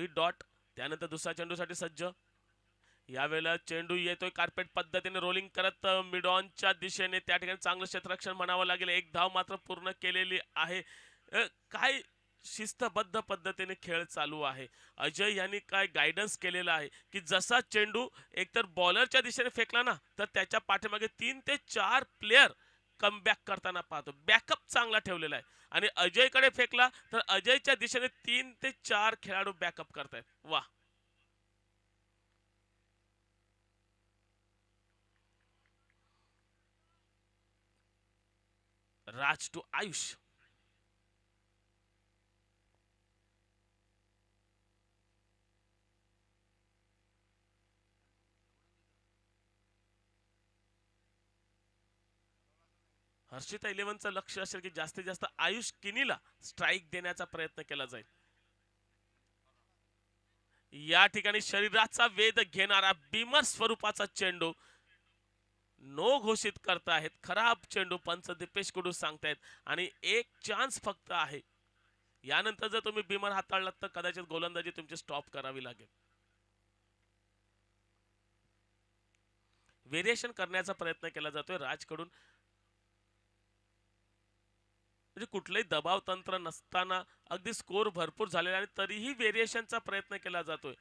Dot. त्यानंतर दुसऱ्या चेंडूसाठी सज्ज. यावेळेला चेंडू येतोय कार्पेट पद्धतीने रोलिंग करत मिड ऑनच्या दिशेने. त्या ठिकाणी चांगलं क्षेत्ररक्षण म्हणावं लागेल. एक धाव मात्र पूर्ण केलेली आहे. काय शिस्तबद्ध पद्धतीने खेळ चालू आहे. अजय यांनी काय गायडन्स केलेला आहे की जसा चेंडू एकतर बॉलरच्या दिशेने फेकला ना तर त्याच्या पाठीमागे 3 ते 4 प्लेयर कमबॅक करताना पाहतो. बॅकअप चांगला ठेवलेला आहे. आणि अजयकडे फेकला तर अजयच्या दिशेने 3 ते 4 खेळाडू बॅकअप करतायत. वा. राज टू आयुष. हर्षिता 11चं लक्ष असेल की जास्तीत जास्त आयुष किनीला स्ट्राईक देण्याचा प्रयत्न केला जाईल. या ठिकाणी शरीराचा वेध घेणारा बिमर स्वरूपाचा चेंडू नो घोषित करतायत. खराब चेंडू पंच दीपेश कुडू सांगतायत आणि एक चान्स फक्त आहे. यानंतर जर तुम्ही बिमर हाताळलात तर कदाचित गोलंदाजी तुमची स्टॉप करावी लागेल. व्हेरिएशन करण्याचा प्रयत्न केला जातोय राजकडून. म्हणजे कुठलंही दबाव तंत्र नसताना अगदी स्कोर भरपूर झालेला आणि तरीही व्हेरिएशनचा प्रयत्न केला जातोय.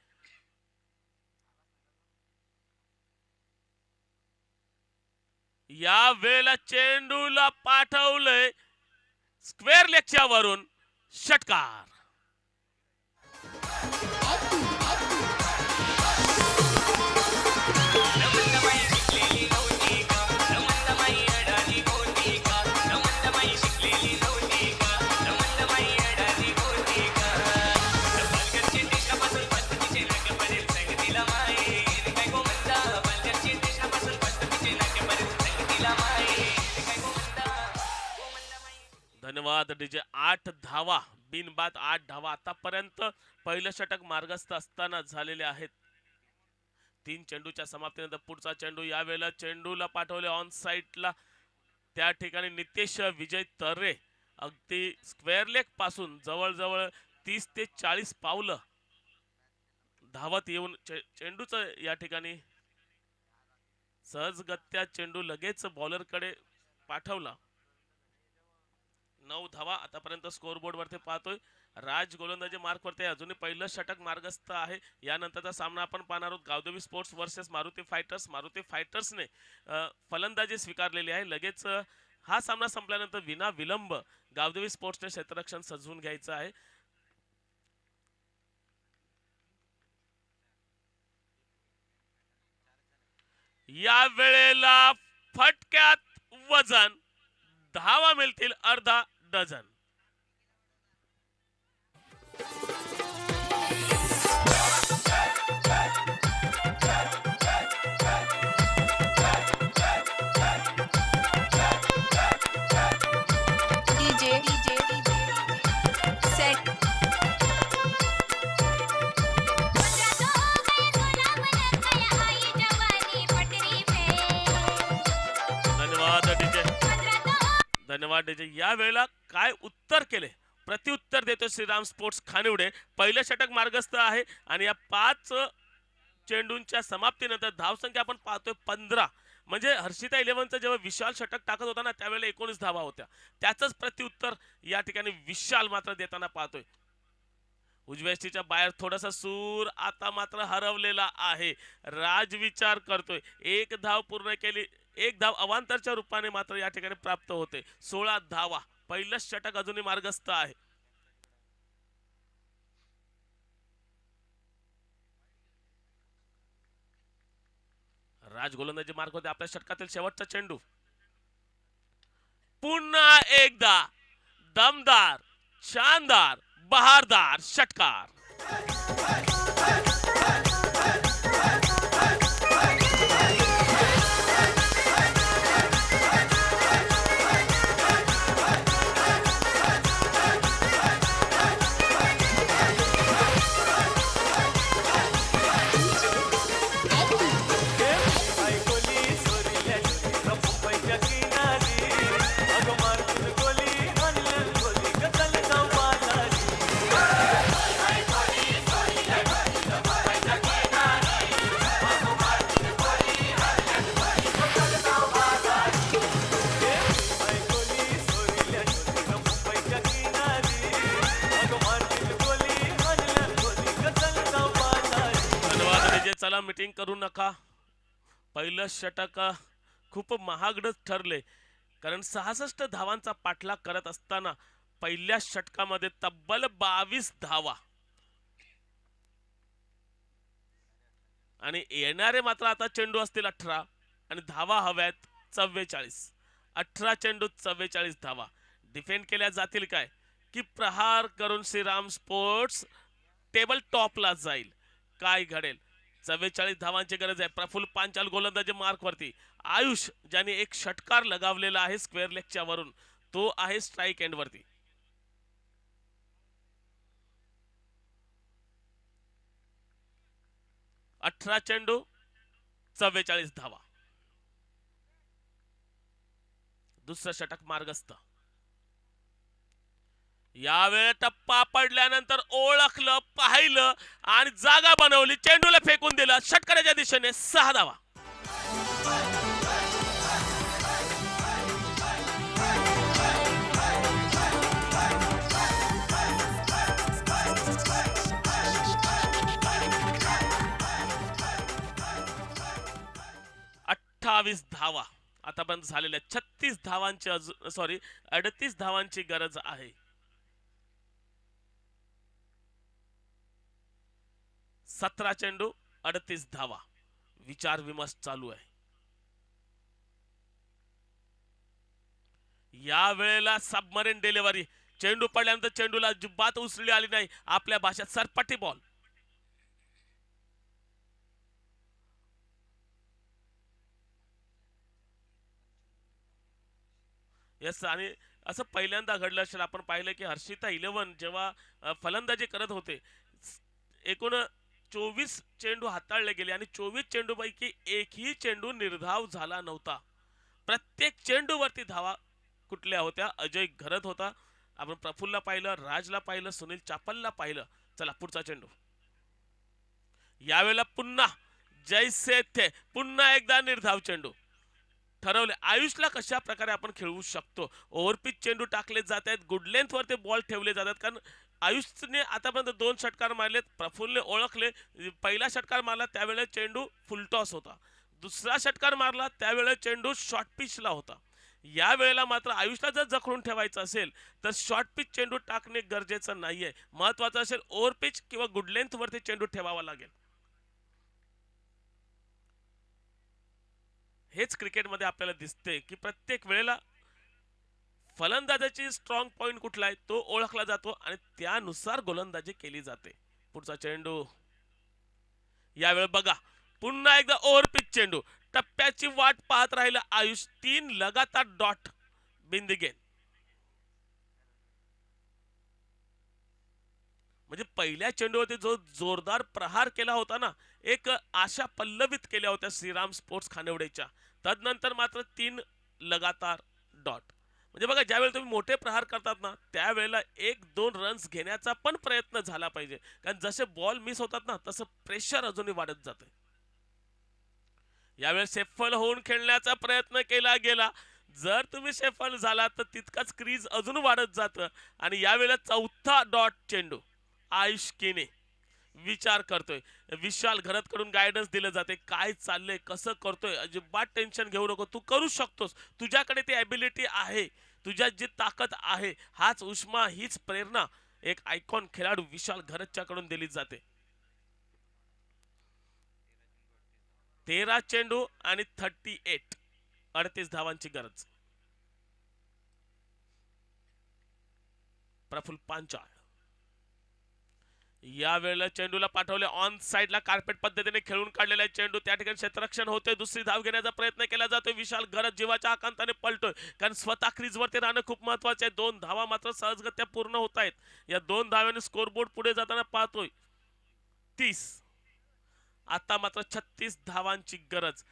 या वेळेला चेंडूला पाठवलंय स्क्वेअर लेगच्या वरून. षटकार. धन्यवाद डीजे. 8 धावा बिनबाद. 8 धावा आतापर्यंत पहिलं षटक मार्गस्थ असताना झालेले आहेत. 3 चेंडूच्या समाप्तीनंतर पुढचा चेंडू. यावेळेला चेंडूला पाठवले ऑन साइडला. त्या ठिकाणी नितेश विजय तर्रे अगदी स्क्वेअर लेग पासून जवळजवळ 30 ते 40 पावलं धावत येऊन चेंडूचं या ठिकाणी सहजगत्या चेंडू लगेच बॉलरकडे पाठवला. 9 धावा आतापर्यंत स्कोर बोर्ड वरती पाहतोय. राज गोलंदाजी मार्क वरती अजूनही पहिलं षटक मार्गस्थ आहे. यानंतरचा सामना आपण पाहणार आहोत Gavdevi sports versus Maruti fighters. Maruti फायटर्सने फलंदाजी स्वीकारलेली आहे. लगेच हा सामना संपल्यानंतर विना विलंब गावदेवी स्पोर्ट्सने क्षेत्ररक्षण सजवून घ्यायचं आहे. या वेळेला फटक्यात वजन. धावा मिळतील अर्धा डझन. धन्यवाद डीजे. या वेळेला काय उत्तर केले. प्रत्युत्तर देतो श्रीराम स्पोर्ट्स खानिवडे. पहिलं षटक मार्गस्थ आहे आणि या 5 चेंडूंच्या समाप्तीनंतर धावसंख्या आपण पाहतोय 15. म्हणजे हर्षिता 11चं जेव्हा विशाल षटक टाकत होता ना त्यावेळेला 19 धावा होत्या. त्याचंच प्रत्युत्तर या ठिकाणी विशाल मात्र देताना पाहतोय. उजव्याच्या बाहेर थोडासा सूर आता मात्र हरवलेला आहे. राज विचार करतोय. एक धाव पूर्ण केली. एक धाव अवांतरच्या रूपाने मात्र या ठिकाणी प्राप्त होते. 16 धावा. पहिलं षटक अजूनही मार्गस्थ आहे. राज गोलंदाजी मार्ग होते. आपल्या षटकातील शेवटचा चेंडू. पुन्हा एकदा दमदार, शानदार, बहारदार षटकार. नका, मीटिंग करू नका. पहिलं षटक खूप महागडच ठरले, कारण 66 धावांचा पाठलाग करत असताना पहिल्या षटकामध्ये तब्बल 22 धावा आणि येणारे मात्र आता चेंडू असतील 18 आणि धावा हव्यात 44. 18 चेंडू 44 धावा. डिफेंड केल्या जातील काय की प्रहार करून श्रीराम स्पोर्ट्स टेबल टॉपला जाईल? काय घडेल? 44 धावांची गरज आहे. प्रफुल्ल पांचाल गोलंदाजी मार्क वरती. आयुष ज्याने एक षटकार लगावलेला आहे स्क्वेअर लेगच्या वरून, तो आहे स्ट्राइक एंड वरती. अठरा चेंडू 44 धावा. दुसरं षटक मार्गस्थ. यावेळी टप्पा पडल्यानंतर ओळखलं, पाहिलं आणि जागा बनवली, चेंडूला फेकून दिला. षटकाराच्या दिशेने 6 धावा. धावा आतापर्यंत झालेल्या 36 धावांची 38 धावांची गरज आहे. 17 चेंडू 38 धावा. विचार विमर्श चालू आहे. या वेळेला सबमरीन डिलिव्हरी. चेंडू पडल्यानंतर चेंडूला अजिबात उसळी आली नाही. आपल्या भाषेत सरपट्टी बॉल. यस, आणि असं पहिल्यांदा घडलं असेल. आपण पाहिलं की हर्षिता 11 जेव्हा फलंदाजी करत होते, एकूण 24 चेंडू हाताळले गेले आणि 24 चेंडू पैकी एकही चेंडू निर्धाव झाला नव्हता. प्रत्येक चेंडूवरती धावा कुठल्या होत्या? अजय घरत होता, आपण प्रफुल्लला पाहिलं, राजला पाहिलं, सुनील चापलला पाहिलं. चला पुढचा चेंडू. यावेळेला पुन्हा जैसे थे, पुन्हा एकदा निर्धाव चेंडू. ठरवले आयुषला कशा प्रकारे आपण खेळवू शकतो. ओव्हरपिच चेंडू टाकले जात आहेत, गुड लेंथ वरती बॉल ठेवले जातात, कारण आयुषने आतापर्यंत 2 षटकार मारलेत. प्रफुल्लने ओळखले, पहिला षटकार मारला त्यावेळेला चेंडू फुलटॉस होता, दुसरा षटकार मारला त्यावेळेला चेंडू शॉर्ट पिचला होता. या वेळेला मात्र आयुषला जर जखडून ठेवायचं असेल तर शॉर्ट पिच चेंडू टाकणे गरजेचं नाहीये. महत्वाचं असेल ओव्हर पिच किंवा गुड लेंथ वरती चेंडू ठेवावा लागेल. हेच क्रिकेटमध्ये आपल्याला दिसते की प्रत्येक वेळेला फलंदाजाची स्ट्रॉंग पॉइंट कुठला आहे तो ओळखला जातो आणि त्यानुसार गोलंदाजी केली जाते. पुढचा चेंडू. यावेळी बघा पुन्हा एकदा ओव्हर पिच चेंडू. टप्प्याची वाट पाहत राहिला आयुष. 3 लगातार डॉट बिंदी गेंद. म्हणजे पहिल्या चेंडूवरती जो जोरदार प्रहार केला होता ना, एक आशा पल्लवित केल्या होत्या श्रीराम स्पोर्ट्स खानिवडेच्या. तदनंतर मात्र 3 लगातार डॉट. म्हणजे बघा ज्यावेळी तुम्ही मोठे प्रहार करतात ना, त्यावेळेला 1-2 रन्स घेण्याचा पण प्रयत्न झाला पाहिजे, कारण जसे बॉल मिस होतात ना तसं प्रेशर अजूनही वाढत जाते. यावेळी शेफल होऊन खेळण्याचा प्रयत्न केला गेला. जर तुम्ही शेफल झाला तर तितकाच क्रीज अजून वाढत जातं. आणि यावेळेला चौथा डॉट चेंडू. आयुष केने विचार करतोय, विशाल घरत कडून गायडन्स दिलं जाते, काय चाललंय, कसं करतोय, अजिबात टेन्शन घेऊ नको, तू करू शकतोस, तुझ्याकडे ती ॲबिलिटी आहे, तुझ्यात जी ताकद आहे, हाच उष्मा, हीच प्रेरणा एक आयकॉन खेळाडू विशाल घरतच्या कडून दिली जाते. 13 चेंडू आणि 38 धावांची गरज. प्रफुल्ल पांचाळ या वेळेला चेंडूला पाठवले ऑन साइडला, कार्पेट पद्धतीने खेळून काढलेला चेंडू त्या ठिकाणी क्षेत्ररक्षण होते. दुसरी धाव घेण्याचा प्रयत्न केला जातोय. विशाल घरत जीवाच्या आकांताने पलटोय, कारण स्वतः क्रीजवरती राहणं खूप महत्वाचं आहे. 2 धावा मात्र सहजगत्या पूर्ण होत आहेत. या 2 धावांनी स्कोरबोर्ड पुढे जाताना पाहतोय 30. आता मात्र 36 धावांची गरज.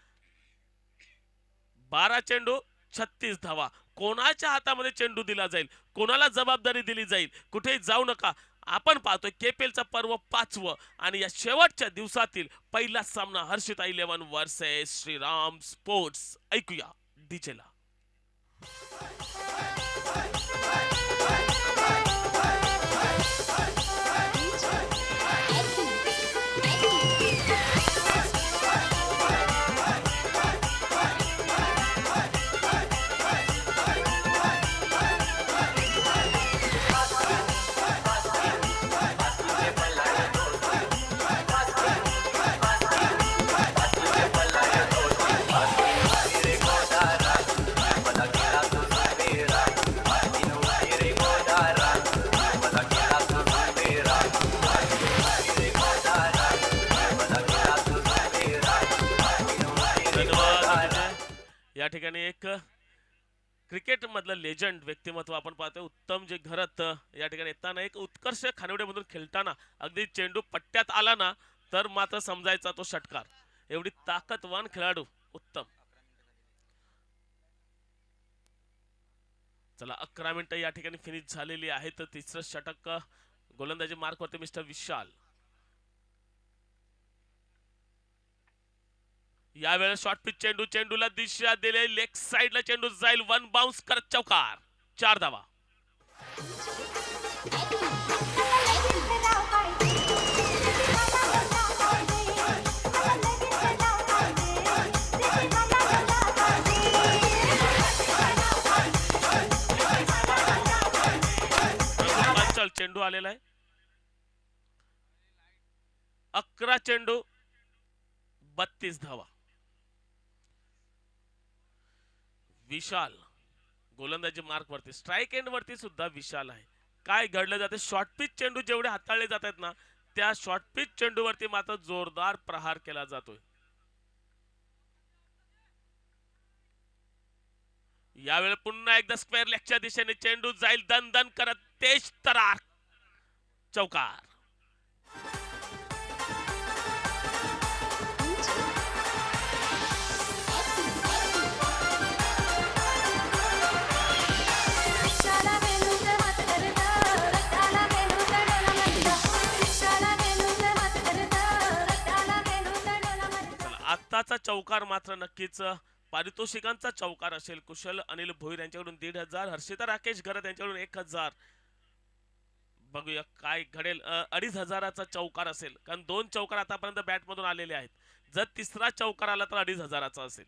12 चेंडू 36 धावा. कोणाच्या हातामध्ये चेंडू दिला जाईल, कोणाला जबाबदारी दिली जाईल, कुठेही जाऊ नका. आपण पाहतोय केपीएलचा पर्व 5वं आणि या शेवटच्या दिवसातील पहिला सामना हर्षिता 11 वर्सेस श्रीराम स्पोर्ट्स. ऐकूया डीजेला. या ठिकाणी एक क्रिकेट मधलं लेजंड व्यक्तिमत्व आपण पाहतोय उत्तम जे घरत या ठिकाणी येताना एक उत्कर्ष खानिवड्यामधून खेळताना अगदी चेंडू पट्ट्यात आला ना तर मात्र समजायचा तो षटकार. एवढी ताकदवान खेळाडू उत्तम. चला 11 मिनिटं या ठिकाणी फिनिश झालेली आहे. तर तिसरं षटक गोलंदाजी मार्क वरती मिस्टर विशाल. यावेळेस शॉर्ट पिच चेंडू, चेंडूला दिशा दिले लेग साइडला चेंडू जाईल, वन बाउन्स करत चौकार. 4 धावा. चेंडू आलेला आहे. 11 चेंडू 32 धावा. विशाल गोलंदाजी मार्क वरती, स्ट्राइक एंड वरती सुद्धा विशाल आहे. काय घडलं जाते, शॉर्ट पिच चेंडू जेवढे हाताळले जात आहेत ना त्या शॉर्ट पिच चेंडू वरती मात्र जोरदार प्रहार केला जातोय. यावेळी पुन्हा एकदा स्क्वेअर लेगच्या दिशेने चेंडू जाईल दन दन करत, तेज तरार, चौकार. आत्ताचा चौकार मात्र नक्कीच पारितोषिकांचा चौकार असेल. कुशल अनिल भोईर यांच्याकडून 1500, हर्षिता राकेश घरत यांच्याकडून 1000. बघूया काय घडेल. 2500चा चौकार असेल, कारण 2 चौकार आतापर्यंत बॅट मधून आलेले आहेत. जर तिसरा चौकार आला तर 2500चा असेल.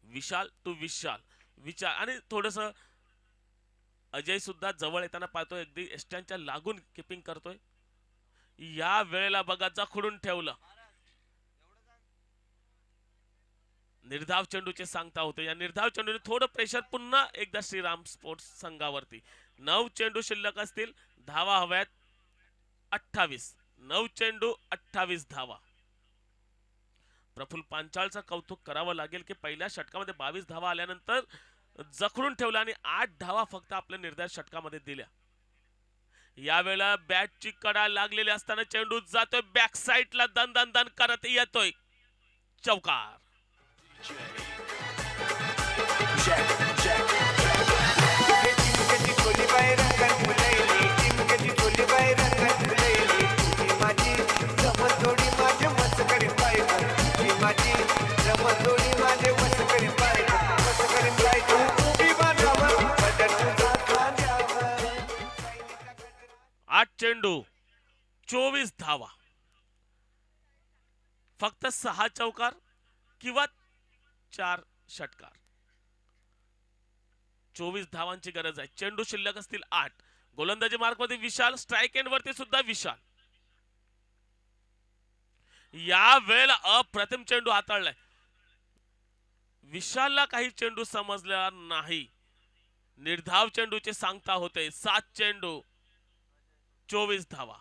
विशाल टू विशाल विचार, आणि थोडस अजय सुद्धा जवळ येताना पाहतोय, अगदी एस्टॅनच्या लागून किपिंग करतोय. या वेळेला बघा जखडून ठेवलं. निर्धाव चेंडूचे सांगता होते. या निर्धाव चेंडूने थोडं प्रेशर पुन्हा एकदा श्रीराम स्पोर्ट्स संघावरती. 9 चेंडू शिल्लक असतील, धावा हव्यात 28. 9 चेंडू 28 धावा. प्रफुल्ल पांचाळचं कौतुक करावं लागेल की पहिल्या षटकामध्ये 22 धावा आल्यानंतर जखडून ठेवला आणि 8 धावा फक्त आपल्या निर्धारित षटकामध्ये दिल्या. यावेळेला बॅटची कडा लागलेली असताना चेंडू जातोय बॅक साइडला, दन दन दन करत येतोय, चौकार. आठ चेंडू 24 धावा. फक्त 6 चौकार किंवा 4 षटकार. 24 धावांची गरज आहे. चेंडू शिल्लक असतील 8. गोलंदाजी मार्क मध्ये विशाल, स्ट्राइक एंड वरती सुद्धा विशाल. या वेळेला अप्रतिम चेंडू हाताळलाय. विशालला काही चेंडू समजला नाही. निर्धाव चेंडूचे सांगता होते. 7 चेंडू 24 धावा.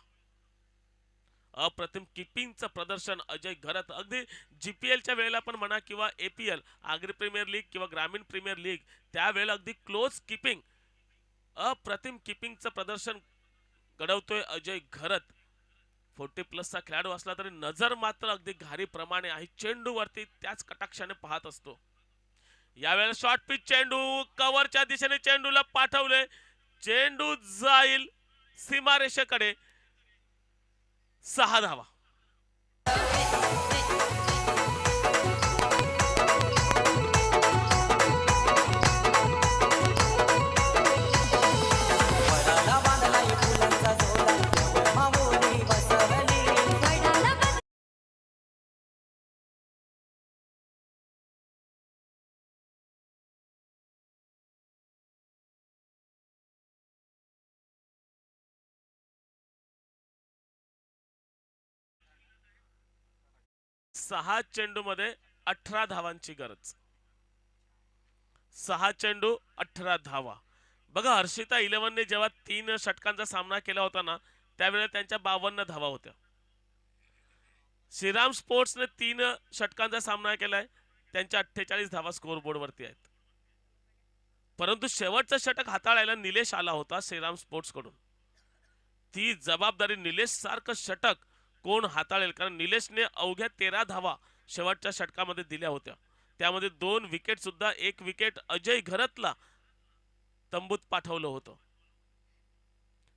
अप्रतिम किपिंगचं प्रदर्शन अजय घरत. अगदी जीपीएलच्या वेळेला पण म्हणा किंवा एपीएल आग्री प्रीमियर लीग किंवा ग्रामीण प्रीमियर लीग त्यावेळेला अगदी क्लोज किपिंग, अप्रतिम किपिंगचं प्रदर्शन घडवतोय अजय घरत. 40+ खेळाडू असला तरी नजर मात्र अगदी घारीप्रमाणे आहे. चेंडू वरती त्याच कटाक्षाने पाहत असतो. यावेळेला शॉर्ट पिच चेंडू कव्हरच्या दिशेने चेंडूला पाठवले, चेंडू जाईल सीमारेषेकडे, 6 धावा. सहा चेंडू मध्ये 18 धावांची गरज. 6 चेंडू 18 धावा. बघा हर्षिता 11 ने जेव्हा 3 षटकांचा सामना केला होता ना त्यावेळेला त्यांच्या 52 धावा होत्या. श्रीराम स्पोर्ट्सने 3 षटकांचा सामना केलाय, त्यांच्या 48 धावा स्कोर बोर्ड वरती आहेत. परंतु शेवटचं षटक हाताळायला निलेश आला होता श्रीराम स्पोर्ट्स कडून. ती जबाबदारी निलेश सारखं षटक कोण हाताळेल, कारण निलेशने अवघ्या 13 धावा शेवटच्या षटकामध्ये दिल्या होत्या. त्यामध्ये 2 विकेट सुद्धा, 1 विकेट अजय घरतला तंबूत पाठवलं होतं.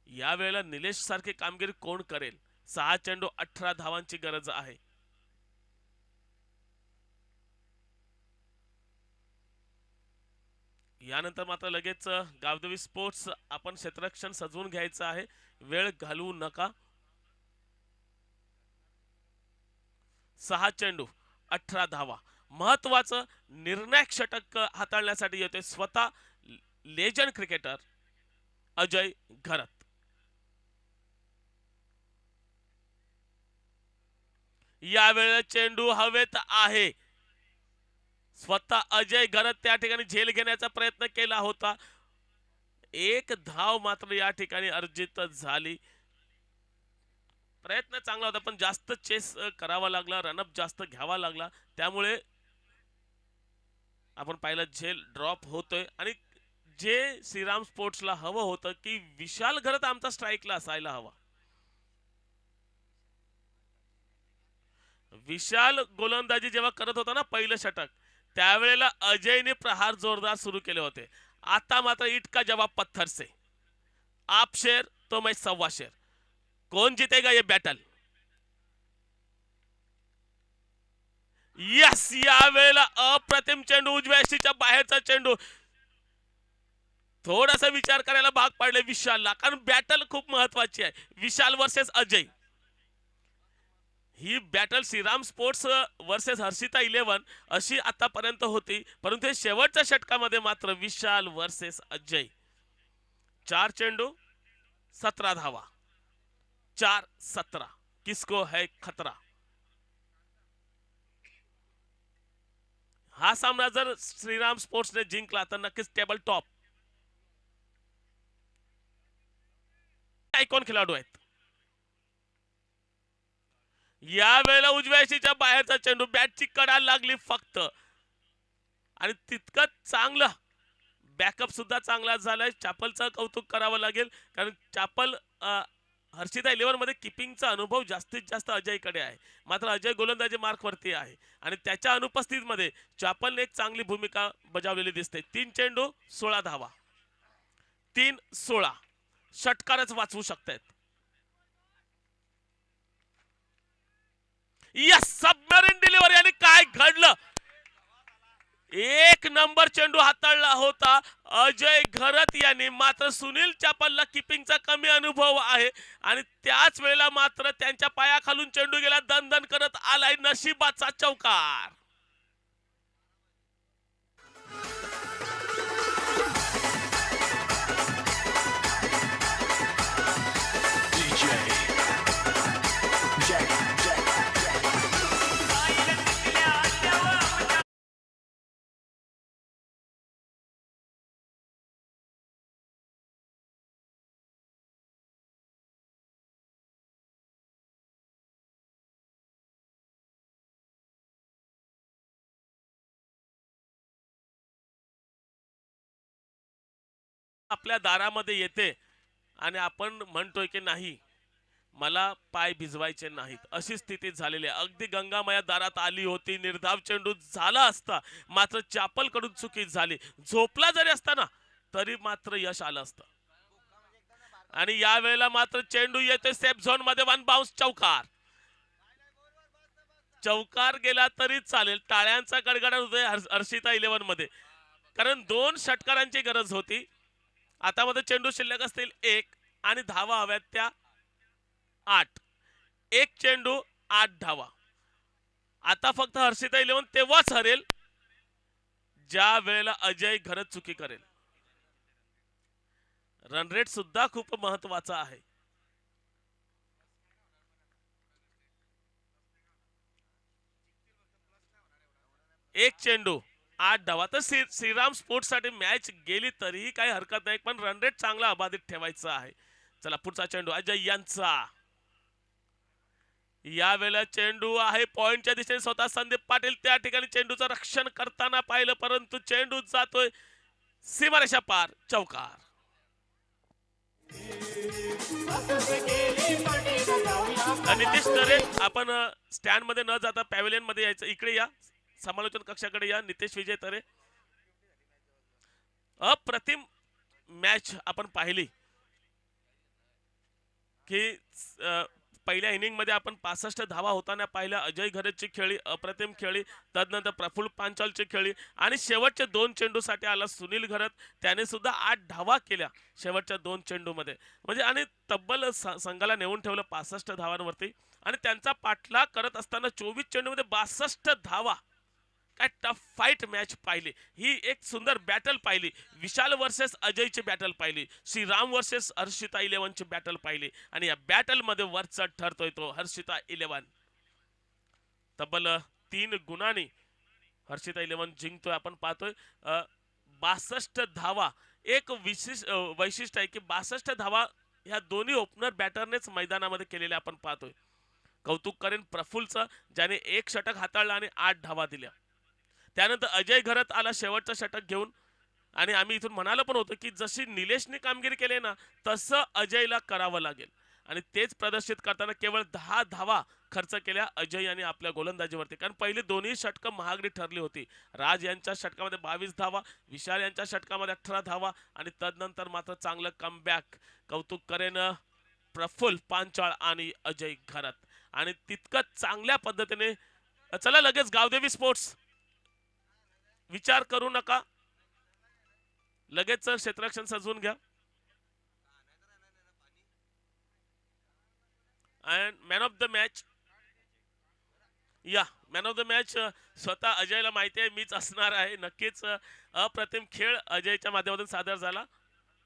यावेळेला निलेश सारखी कामगिरी कोण करेल? 6 चेंडू 18 धावांची गरज आहे. यानंतर मात्र लगेच गावदेवी स्पोर्ट्स आपण क्षेत्ररक्षण सजवून घ्यायचं आहे, वेळ घालवू नका. 6 चेंडू 18 धावा, महत्वाचं निर्णायक षटक हाताळण्यासाठी येतोय स्वतः लेजंड क्रिकेटर अजय घरत. यावेळेला चेंडू हवेत आहे. स्वतः अजय घरत त्या ठिकाणी झेल घेण्याचा प्रयत्न केला होता. एक धाव मात्र या ठिकाणी अर्जित झाली. प्रयत्न चांगला होता पण जास्त चेस करावा लागला, रनअप जास्त घ्यावा लागला, त्यामुळे आपण पाहिलं झेल ड्रॉप होतोय. आणि जे श्रीराम स्पोर्ट्सला हवं होतं की विशाल घरत आमचा स्ट्राईकला असायला हवा. विशाल गोलंदाजी जेव्हा करत होता ना पहिलं षटक, त्यावेळेला अजयने प्रहार जोरदार सुरू केले होते. आता मात्र ईट का जवाब पत्थर से, आप शेर तो मैं सव्वा शेर, कौन जीतेगा ये बॅटल? यस, यावेळेला अप्रतिम चेंडू, उजव्या यष्टीच्या बाहेरचा चेंडू. थोडासा विचार करायला भाग पाडले विशालला, कारण बॅटल खूप महत्वाची आहे. विशाल वर्सेस अजय, ही battle Shriram sports versus Harshita 11 अशी आतापर्यंत होती, परंतु हे शेवटच्या षटकामध्ये मात्र विशाल वर्सेस अजय. 4 चेंडू 17 धावा, 4-17, किसको है खतरा? हा सामना जर श्रीराम स्पोर्ट्सने जिंकला तर नक्कीच टेबल टॉप. आयकॉन खेळाडू आहेत. या वेळेला उजव्या यष्टीच्या बाहेरचा चेंडू, बॅटची कडा लागली फक्त, आणि तितकंच चांगलं बॅकअप सुद्धा चांगला झालाय. चापलचं कौतुक करावं लागेल, कारण चापल हर्षिता 11 मध्ये किपिंगचा अनुभव जास्तीत जास्त अजयकडे आहे. मात्र अजय गोलंदाजी मार्क वरती आहे आणि त्याच्या अनुपस्थितीमध्ये चापलने एक चांगली भूमिका बजावलेली दिसते. 3 चेंडू 16 धावा, 3-16, षटकारच वाचवू शकतात. Yes, submarine delivery. आणि काय घडलं? एक नंबर चेंडू हाताळला होता अजय घरत यांनी. मात्र सुनील चापलला किपिंगचा कमी अनुभव आहे आणि त्याच वेळेला मात्र त्यांच्या पायाखालून चेंडू गेला, दणदण करत आलाय नशिबाचा चौकार. आपल्या दारामध्ये येते आणि आपण म्हणतोय की नाही, मला पाय भिजवायचे नाहीत, अशी स्थिती झालेली आहे. अगदी गंगामाया दारात आली होती, निर्धाव चेंडू झाला असता, मात्र चापल कडून चुकी झाली. झोपला जरी असता ना तरी मात्र यश आलं असतं. आणि या वेळेला मात्र चेंडू येतोय सेफ झोन मध्ये, 1 बाउन्स चौकार. चौकार गेला तरी चालेल, टाळ्यांचा गडगडाट होतोय हर्षिता 11 मध्ये, कारण 2 षटकारांची गरज होती. आता मध्ये चेंडू शिल्लक असतील 1 आणि धावा हव्यात त्या 8. 1 चेंडू 8 धावा. आता फक्त हर्षिता 11 तेव्हाच हरेल ज्या वेळेला अजय घरत चुकी करेल. रन रेट सुद्धा खूप महत्वाचा आहे. एक चेंडू 8 धावा. तर श्रीराम स्पोर्ट्स साठी मॅच गेली तरीही काही हरकत नाही, पण रन रेट चांगला अबाधित ठेवायचा आहे. चला पुढचा चेंडू अजय यांचा. यावेळेला चेंडू आहे पॉइंटच्या दिशेने, स्वतः संदीप पाटील त्या ठिकाणी चेंडूचं रक्षण करताना पाहिलं, परंतु चेंडू जातोय सीमारेषा पार, चौकार. नितीश तरे, आपण स्टँड मध्ये न जाता पॅव्हिलियन मध्ये यायचं. इकडे या, समालोचन कक्षाकडे या. नितेश विजय तरे, अप्रतिम मॅच आपण पाहिली की पहिल्या इनिंग मध्ये आपण 65 धावा होताना पाहिल्या. अजय घरतची खेळी अप्रतिम खेळी, तदनंतर प्रफुल्ल पांचालची खेळी आणि शेवटच्या 2 चेंडूसाठी आला सुनील घरत, त्याने सुद्धा 8 धावा केल्या शेवटच्या 2 चेंडूमध्ये. म्हणजे आणि तब्बल संघाला नेऊन ठेवलं 65 धावांवरती. आणि त्यांचा पाठलाग करत असताना 24 चेंडूमध्ये 62 धावा. काय टफ फाईट मॅच पाहिली. ही एक सुंदर बॅटल पाहिली. विशाल वर्सेस अजयची बॅटल पाहिली, श्रीराम वर्सेस हर्षिता 11 ची बॅटल पाहिली. आणि या बॅटल मध्ये वरचढ ठरतोय तो हर्षिता 11. तब्बल 3 गुणांनी हर्षिता 11 जिंकतोय. आपण पाहतोय 62 धावा. एक विशेष वैशिष्ट्य आहे की 62 धावा ह्या दोन्ही ओपनर बॅटरनेच मैदानामध्ये केलेल्या आपण पाहतोय. कौतुक करेन प्रफुल्लचं, ज्याने 1 षटक हाताळलं आणि 8 धावा दिल्या. त्यानंतर अजय घरत आला शेवटचं षटक घेऊन. आणि आम्ही इथून म्हणालो पण होतो की जशी निलेशने कामगिरी केली ना, तसं अजयला करावं लागेल. आणि तेच प्रदर्शित करताना केवळ 10 धावा खर्च केल्या अजय यांनी आपल्या गोलंदाजीवरती. कारण पहिली दोन्ही षटकं महागडी ठरली होती. राज यांच्या षटकामध्ये 22 धावा, विशाल यांच्या षटकामध्ये 18 धावा आणि तदनंतर मात्र चांगलं कमबॅक. कौतुक करेन प्रफुल्ल पांचाळ आणि अजय घरत. आणि तितकंच चांगल्या पद्धतीने चला लगेच गावदेवी स्पोर्ट्स, विचार करू नका, लगेच क्षेत्ररक्षण सजवून घ्या. And man of the match, या मॅन ऑफ द मॅच स्वतः अजयला माहिती आहे मीच असणार आहे. नक्कीच अप्रतिम खेळ अजयच्या माध्यमातून सादर झाला.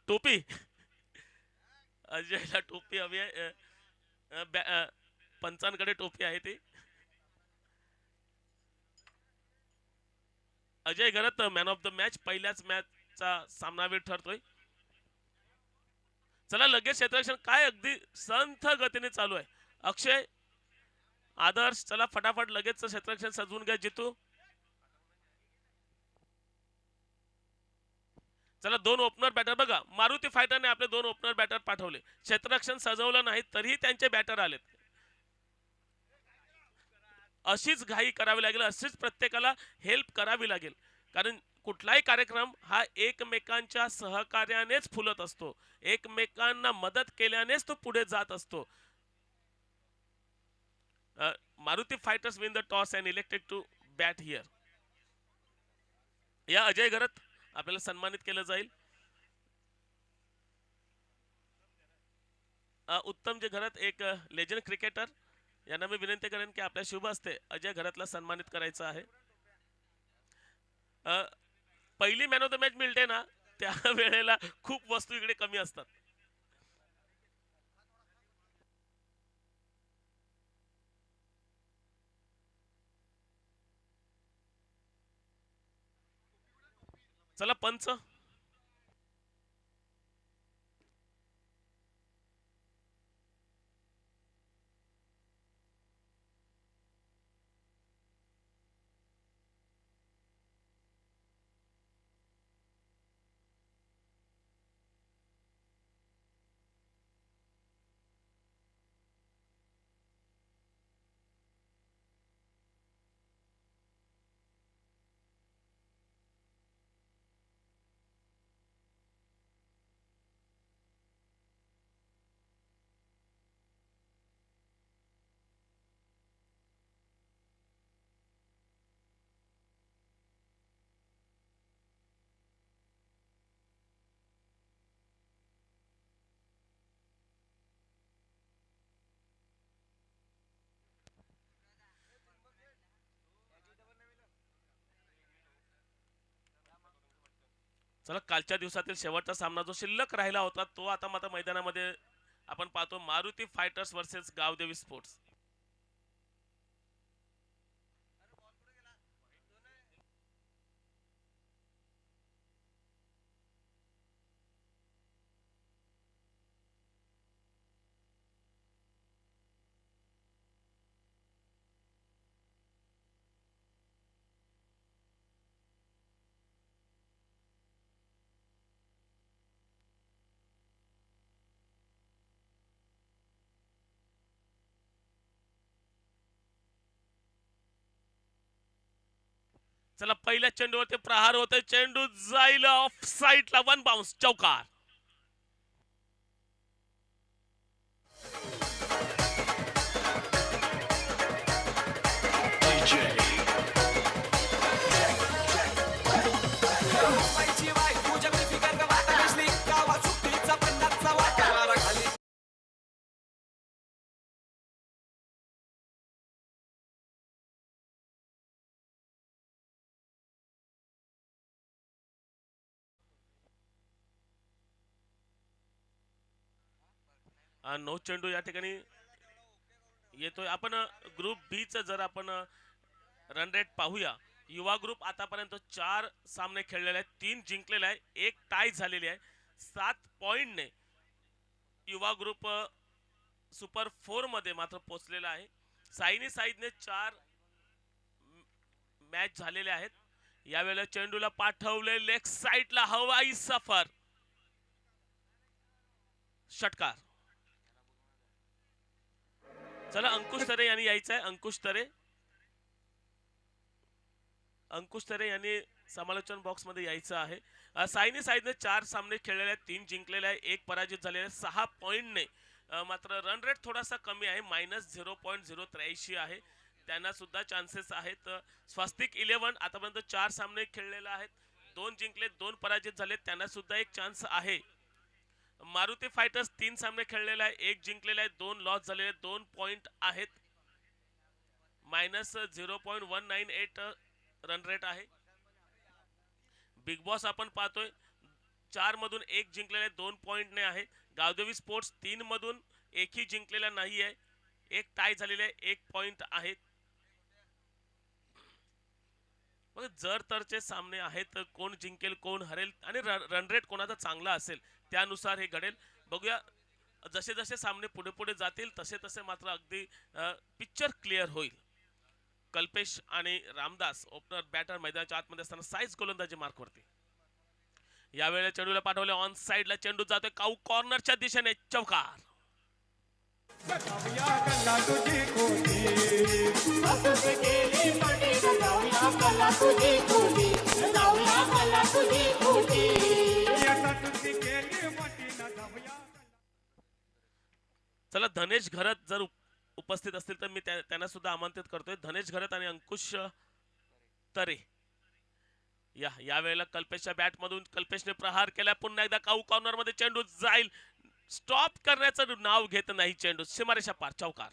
टोपी अजयला टोपी हवी आहे. पंचांकडे टोपी आहे ती. अजय घरत मॅन ऑफ द मॅच. पहिल्याच मॅचचा सामनावीर ठरतोय. चला लगेच क्षेत्ररक्षण काय अगदी संथ गतीने चालू आहे. अक्षय, आदर्श, चला फटाफट लगेच क्षेत्ररक्षण सजवून घ्या. जितू, चला 2 ओपनर बॅटर बघा. मारुती फायटरने आपले 2 ओपनर बॅटर पाठवले. क्षेत्ररक्षण सजवलं नाही तरीही त्यांचे बॅटर आलेत. अशीच घाई करावी लागेल, अशीच प्रत्येकाला हेल्प करावी लागेल. कारण कुठलाही कार्यक्रम हा एकमेकांच्या सहकार्यानेच फुलत असतो, एकमेकांना मदत केल्यानेच तो पुढे जात असतो. Maruti fighters win the toss and elected to bat here. या अजय घरत आपल्याला सन्मानित केलं जाईल. उत्तम जे घरत एक लेजंड क्रिकेटर, यांना मी विनंती करेन की आपल्या शुभ हस्ते अजय घरतला सन्मानित करायचं आहे. पहिली मॅन ऑफ द मॅच मिळते ना, त्या वेळेला खूप वस्तू इकडे कमी असतात. चला पंच, चला कालच्या दिवसातील शेवटचा सामना जो शिल्लक राहिला होता तो आता मात्र मैदानामध्ये आपण पाहतो. Maruti fighters versus Gavdevi sports. चला पहिल्या चेंडूवरती प्रहार होतोय, चेंडू जाईल ऑफ साईडला, वन बाउन्स, चौकार. नऊ चेंडू या ठिकाणी येतोय. आपण ग्रुप बी च जर आपण रन रेट पाहूया. युवा ग्रुप आतापर्यंत 4 सामने खेळलेले आहेत, 3 जिंकलेले आहे, 1 टाय झालेली आहे. 7 पॉइंटने युवा ग्रुप सुपर 4 मध्ये मात्र पोहोचलेला आहे. साईनी साईदने 4 मॅच झालेले आहेत. यावेळेला चेंडूला पाठवले लेग साइडला, हवाई सफर, षटकार. चला अंकुश तरे यांनी यायचं आहे. अंकुश तरे यांनी समालोचन बॉक्स मध्ये यायचं आहे. साईनी साईदने 4 सामने खेळलेले आहेत, 3 जिंकलेले आहे, 1 पराजित झालेले आहे. 6 पॉइंटने मात्र रन रेट थोडासा कमी आहे, -0.083 आहे. त्यांना सुद्धा चान्सेस आहेत. स्वस्तिक 11 आतापर्यंत 4 सामने खेळलेले आहेत, 2 जिंकले, 2 पराजित झाले, त्यांना सुद्धा एक चान्स आहे. मारुती फायटर्स 3 सामने खेळलेले आहे, 1 जिंकलेला आहे, 2 लॉस झालेले, 2 पॉइंट आहेत, -0.198 रन रेट आहे. बिग बॉस आपण पाहतोय 4 मधून 1 जिंकलेले, 2 पॉइंटने आहे. गावदेवी स्पोर्ट्स 3 मधून 1ही जिंकलेला नाही आहे, 1 टाय झालेले आहे, 1 पॉइंट आहे. जर तरचे सामने आहेत, कोण जिंकेल कोण हरेल आणि रन रेट कोणाचा चांगला असेल त्यानुसार हे घडेल. बघूया जसे जसे सामने पुढे पुढे जातील तसे तसे मात्र अगदी पिक्चर क्लिअर होईल. कल्पेश आणि रामदास ओपनर बॅटर मैदानाच्या आतमध्ये असताना साईज गोलंदाजी मार्कवरती. यावेळेला चेंडूला पाठवले ऑन साइडला, चेंडू जातोय काऊ कॉर्नरच्या दिशेने, चौकार. चला धनेश घरत जर उपस्थित असतील तर मी त्यांना सुद्धा आमंत्रित करतोय. धनेश घरत आणि अंकुश तरे या वेळेला कल्पेशच्या बॅट मधून कल्पेशने प्रहार केला. पुन्हा एकदा काऊ कॉर्नर मध्ये चेंडू जाईल, स्टॉप करण्याचं नाव घेत नाही चेंडू, सीमारेषा पार, चौकार.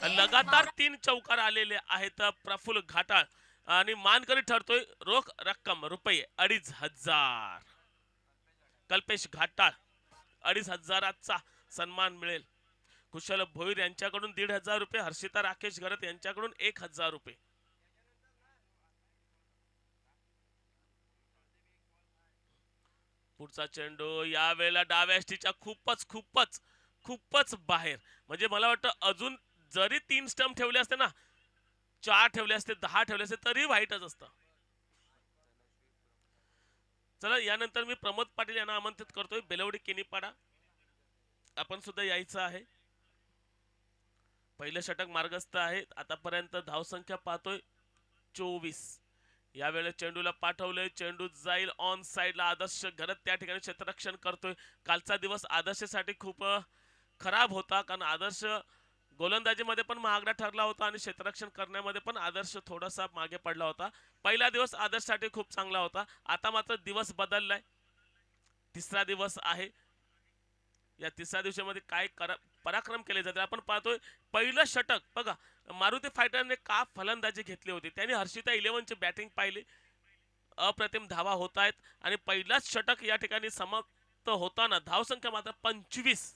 लगातार 3 चौकार आलेले आहेत. प्रफुल्ल घाटाळ आणि मानकरी ठरतोय रोख रक्कम ₹2,500. कल्पेश घाटाळ 2,500चा सन्मान मिळेल. कुशल भोईर यांच्याकडून ₹1,500, हर्षिता राकेश घरत यांच्याकडून ₹1,000. पुढचा चेंडू या वेळेला डाव्या एसटीच्या खूपच खूपच खूपच बाहेर. म्हणजे मला वाटतं अजून जरी 3 स्टंप ठेवले असते ना, 4 ठेवले असते, 10 ठेवले असते तरी वाईटच असतं. चला यानंतर मी प्रमोद पाटील यांना आमंत्रित करतोय. बेलवडी केनीपाडा आपण सुद्धा यायचं आहे. पहिलं षटक मार्गस्थ आहे. आतापर्यंत धावसंख्या पाहतोय 24. यावेळेला चेंडूला पाठवलंय, चेंडू जाईल ऑन साइडला, आदर्श घरत त्या ठिकाणी क्षेत्ररक्षण करतोय. कालचा दिवस आदर्शसाठी खूप खराब होता, कारण आदर्श गोलंदाजीमध्ये पण महागडा ठरला होता आणि क्षेत्ररक्षण करण्यामध्ये पण आदर्श थोडासा मागे पडला होता. पहिला दिवस आदर्शसाठी खूप चांगला होता, आता मात्र दिवस बदललाय. तिसरा दिवस आहे. या तिसऱ्या दिवसामध्ये काय पराक्रम केले जाते आपण पाहतोय. पहिलं षटक बघा, मारुती फायटरने का फलंदाजी घेतली होती, त्यांनी हर्षिता 11 ची बॅटिंग पाहिली, अप्रतिम धावा होत आहेत आणि पहिलाच षटक या ठिकाणी समाप्त होताना धावसंख्या मात्र 25.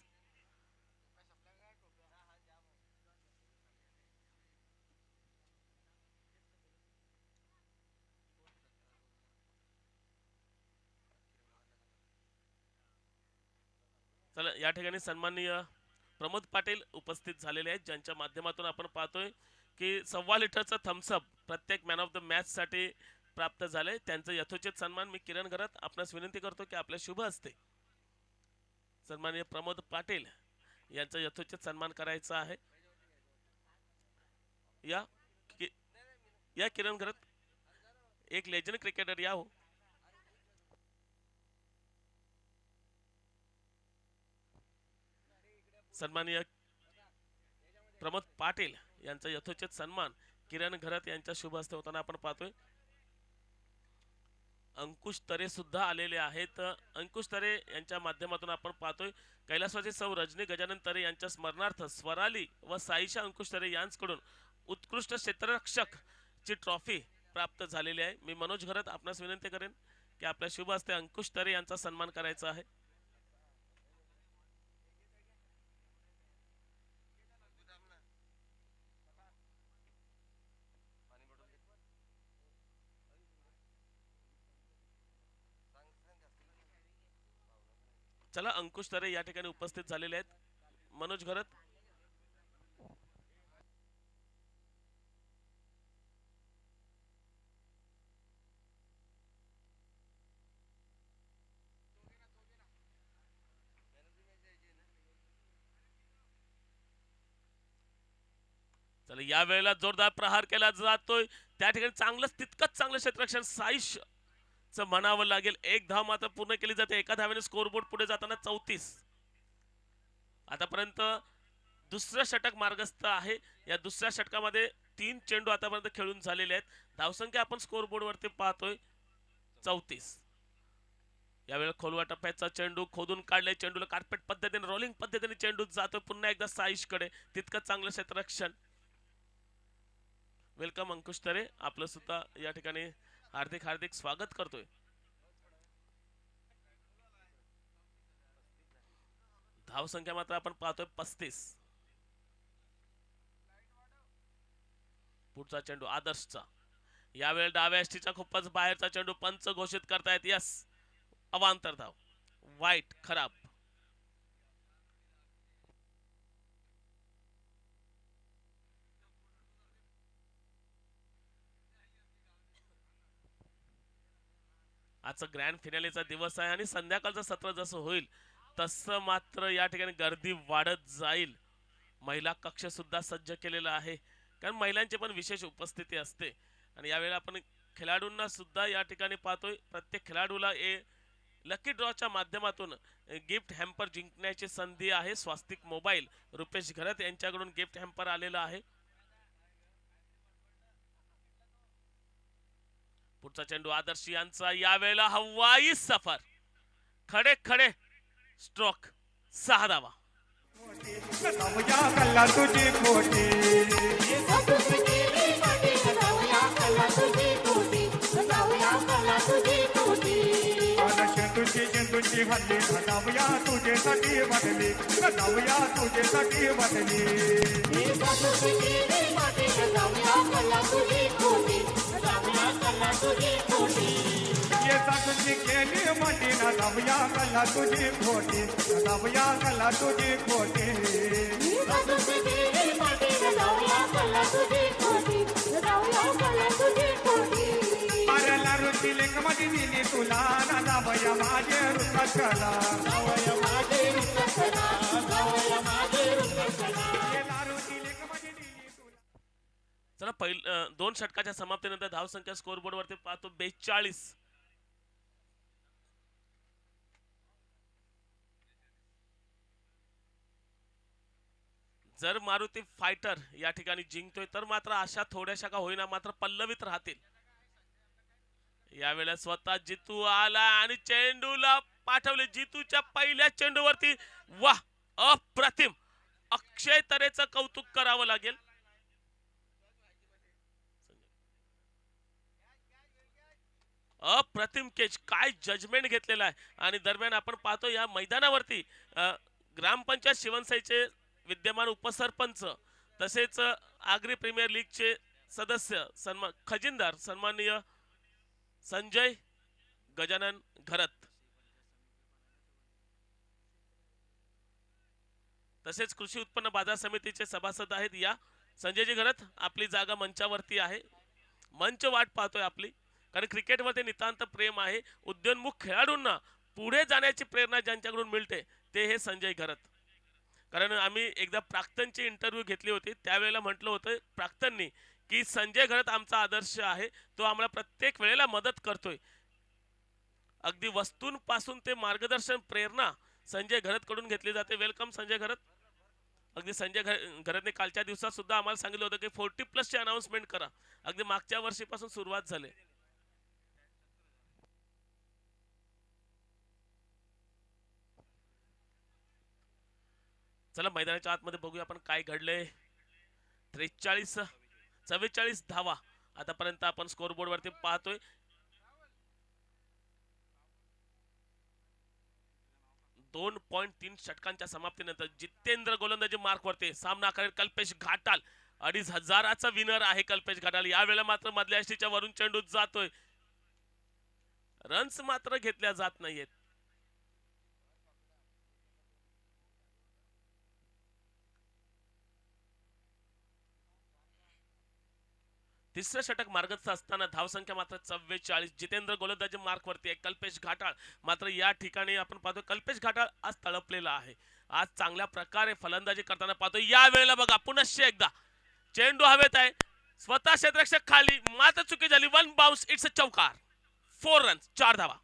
चला या ठिकाणी सन्माननीय प्रमोद पाटील उपस्थित झालेले आहेत, ज्यांच्या माध्यमातून आपण पाहतोय की 1.25 लिटरचा थम्सअप प्रत्येक मॅन ऑफ द मॅच साठी प्राप्त झाले. त्यांचा यथोचित सन्मान मी किरण घरत आपणास विनंती करतो की आपल्या शुभ हस्ते सन्माननीय प्रमोद पाटील यांचा यथोचित सन्मान करायचा आहे. या किरण घरत एक लेजंड क्रिकेटर या हो. सन्माननीय प्रमोद पाटील यांचा यथोचित सन्मान किरण घरत यांच्या शुभ हस्ते होताना आपण पाहतोय. अंकुश तरे सुद्धा आलेले आहेत. अंकुश तरे यांच्या माध्यमातून आपण पाहतोय कैलासवासी सौ रजनी गजानन तरे यांच्या स्मरणार्थ स्वराली व साईशा अंकुश तरे यांच्याकडून उत्कृष्ट क्षेत्ररक्षक ची ट्रॉफी प्राप्त झालेली आहे. मी मनोज घरत आपणास विनंती करेन की आपल्या शुभ हस्ते अंकुश तरे यांचा सन्मान करायचा आहे. चला अंकुश तरे या ठिकाणी उपस्थित झालेले आहेत. मनोज घरत. चला या वेळेला जोरदार प्रहार केला जातोय. त्या ठिकाणी चांगलं तितकंच चांगलं क्षेत्ररक्षण साईश च म्हणावं लागेल. एक धाव मात्र पूर्ण केली जाते. एका धावेने स्कोरबोर्ड पुढे जाताना 34. आतापर्यंत दुसरं षटक मार्गस्थ आहे. या दुसऱ्या षटकामध्ये 3 चेंडू आतापर्यंत खेळून झालेले आहेत. धावसंख्या आपण स्कोरबोर्ड वरती पाहतोय 34. यावेळेला खोलवा टप्प्याचा चेंडू खोदून काढले. चेंडूला कार्पेट पद्धतीने रोलिंग पद्धतीने चेंडू जातोय पुन्हा एकदा साईश कडे. तितकं चांगलं क्षेत्ररक्षण. वेलकम अंकुश तरे, आपलं सुद्धा या ठिकाणी हार्दिक हार्दिक स्वागत करतोय. धाव संख्या मात्र आपण पाहतोय 35. पुढचा चेंडू आदर्शचा. यावेळी डाव्या एसटीचा खूपच बाहेरचा चेंडू पंच घोषित करतायत. यस, अवांतर धाव. वाईट, खराब. आजचा ग्रँड फिनालेचा दिवस आहे आणि संध्याकाळचं सत्र जसं होईल तसं मात्र या ठिकाणी गर्दी वाढत जाईल. महिला कक्ष सुद्धा सज्ज केलेला आहे कारण महिलांची पण विशेष उपस्थिती असते. आणि यावेळी आपण खेळाडूंना सुद्धा या ठिकाणी पाहतोय. प्रत्येक खेळाडूला लकी ड्रॉच्या माध्यमातून गिफ्ट हॅम्पर जिंकण्याची संधी आहे. स्वास्तिक मोबाईल रुपेश घरत यांच्याकडून गिफ्ट हॅम्पर आलेला आहे. पुढचा चेंडू आदर्श यांचा. यावेळेला हवाई सफर. खडे खडे स्ट्रोक. 6 धावा. तुझी हल्ली जाऊया तुझ्यासाठी वाटली जाऊया तुझ्यासाठी वाटली तुझी केली म्हटी ना जाऊया कला तुझी खोटी जाऊया कला तुझी खोटी अरे लारुची लेख मध्ये दिली तुला ना जावया माझे रुखत कला चला पहिलं 2 षटकाच्या समाप्तीनंतर धावसंख्या स्कोरबोर्ड वरती पाहतो 42. जर मारुती फायटर या ठिकाणी जिंकतोय तर मात्र अशा थोड्याशा का होईना मात्र पल्लवित राहतील. यावेळेला स्वतः जितू आला आणि चेंडूला पाठवले. जितूच्या पहिल्या चेंडूवरती वाह, अप्रतिम. अक्षय तरेचं कौतुक करावं लागेल. अप्रतिम केच. काय जजमेंट घेतलेला आहे. आणि दरम्यान आपण पाहतो या मैदानावरती ग्रामपंचायत शिवनसाईचे विद्यमान उपसरपंच तसेच आगरी प्रीमियर लीगचे सदस्य खजिनदार सन्माननीय संजय गजानन घरत तसेच कृषी उत्पन्न बाजार समितीचे सभासद आहेत. या संजयजी घरत, आपली जागा मंचावरती आहे. मंच वाट पाहतोय आपली कारण क्रिकेटमध्ये नितांत प्रेम आहे. उद्योन्मुख खेळाडूंना पुढे जाण्याची प्रेरणा ज्यांच्याकडून मिळते ते हे संजय घरत. कारण आम्ही एकदा प्राक्तनची इंटरव्ह्यू घेतली होती त्यावेळेला म्हटलं होतं प्राक्तननी की संजय घरत आमचा आदर्श आहे, तो आम्हाला प्रत्येक वेळेला मदत करतोय. अगदी वस्तूंपासून ते मार्गदर्शन प्रेरणा संजय घरत कडून घेतली जाते. वेलकम संजय घरत. अगदी संजय घरतने कालच्या दिवसात सुद्धा आम्हाला सांगितलं होतं की 40+ ची अनाउन्समेंट करा. अगदी मागच्या वर्षीपासून सुरुवात झाली. चला मैदानाच्या आतमध्ये बघूया आपण काय घडलंय. 44 धावा आतापर्यंत आपण स्कोरबोर्ड वरती पाहतोय. 2.3 षटकांच्या समाप्तीनंतर जितेंद्र गोलंदाजी मार्क वरती सामना करेल कल्पेश घाटाल. 2500चा विनर आहे कल्पेश घाटाल. यावेळेला मात्र मधल्या यष्टीच्या वरून चेंडू जातोय. रन्स मात्र घेतल्या जात नाहीयेत. तिसरं षटक मार्गस्थ असताना धावसंख्या मात्र 44. जितेंद्र गोलंदाजी मार्क वरती आहे. कल्पेश घाटाळ मात्र या ठिकाणी आपण पाहतो कल्पेश घाटाळ आज तळपलेला आहे. आज चांगल्या प्रकारे फलंदाजी करताना पाहतो. या वेळेला बघा पुनश्च एकदा चेंडू हवेत आहे. स्वतः क्षेत्ररक्षक खाली मात्र चुकी झाली. 1 बाउन्स. इट्स अ चौकार. 4 रन्स 4 धावा.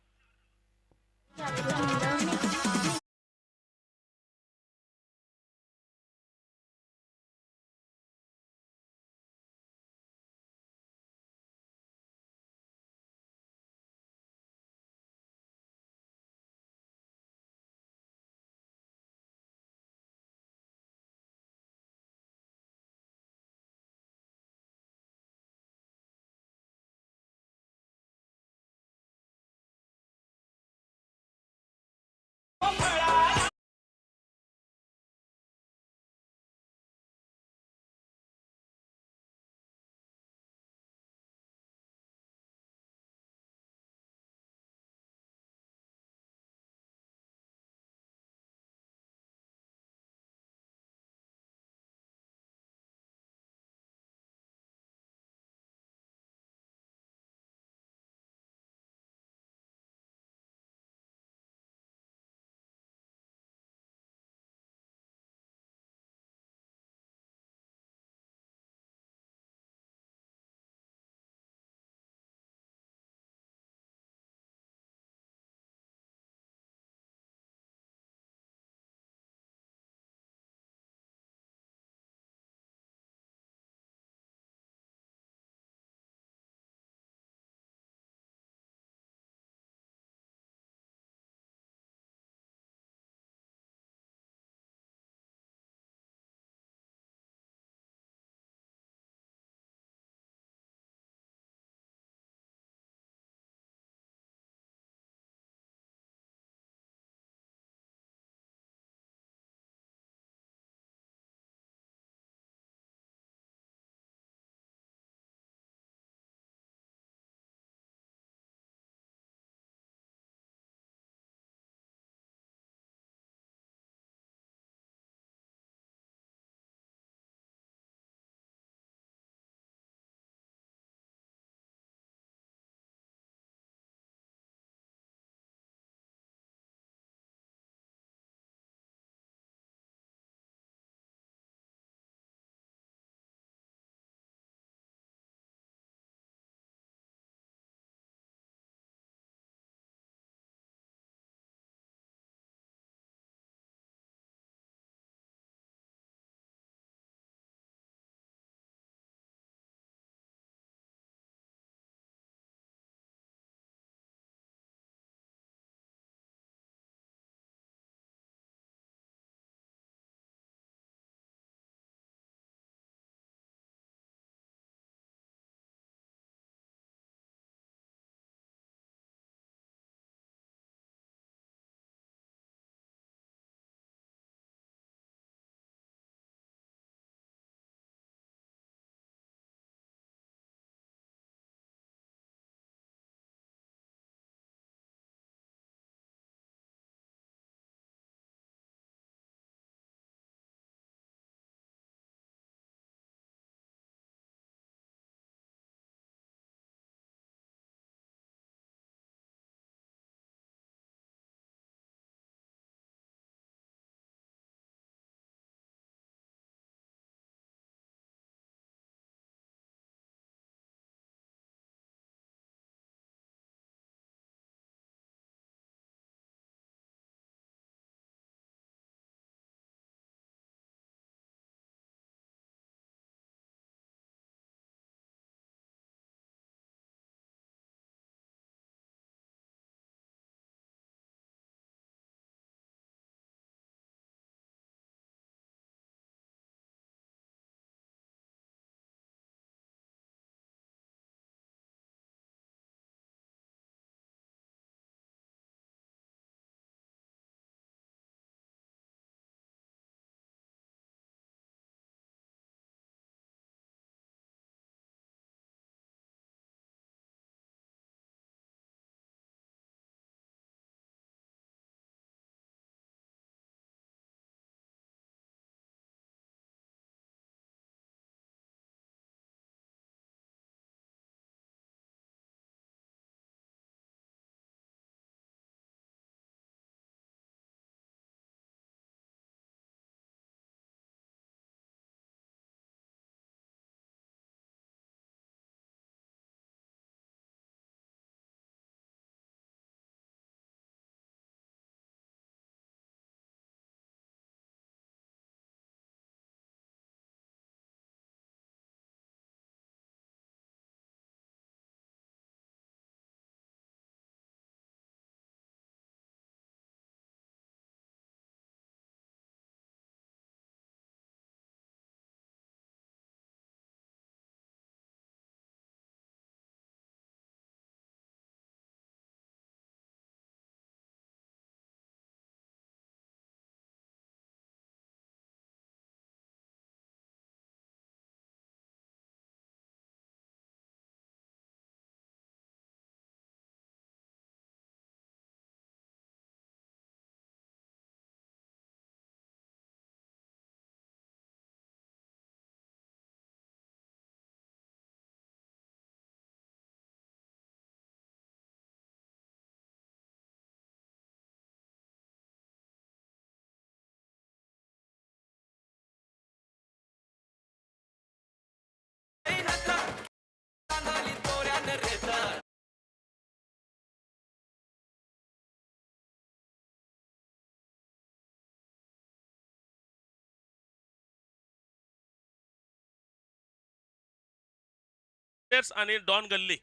वॉरियर्स आणि डॉन गल्ली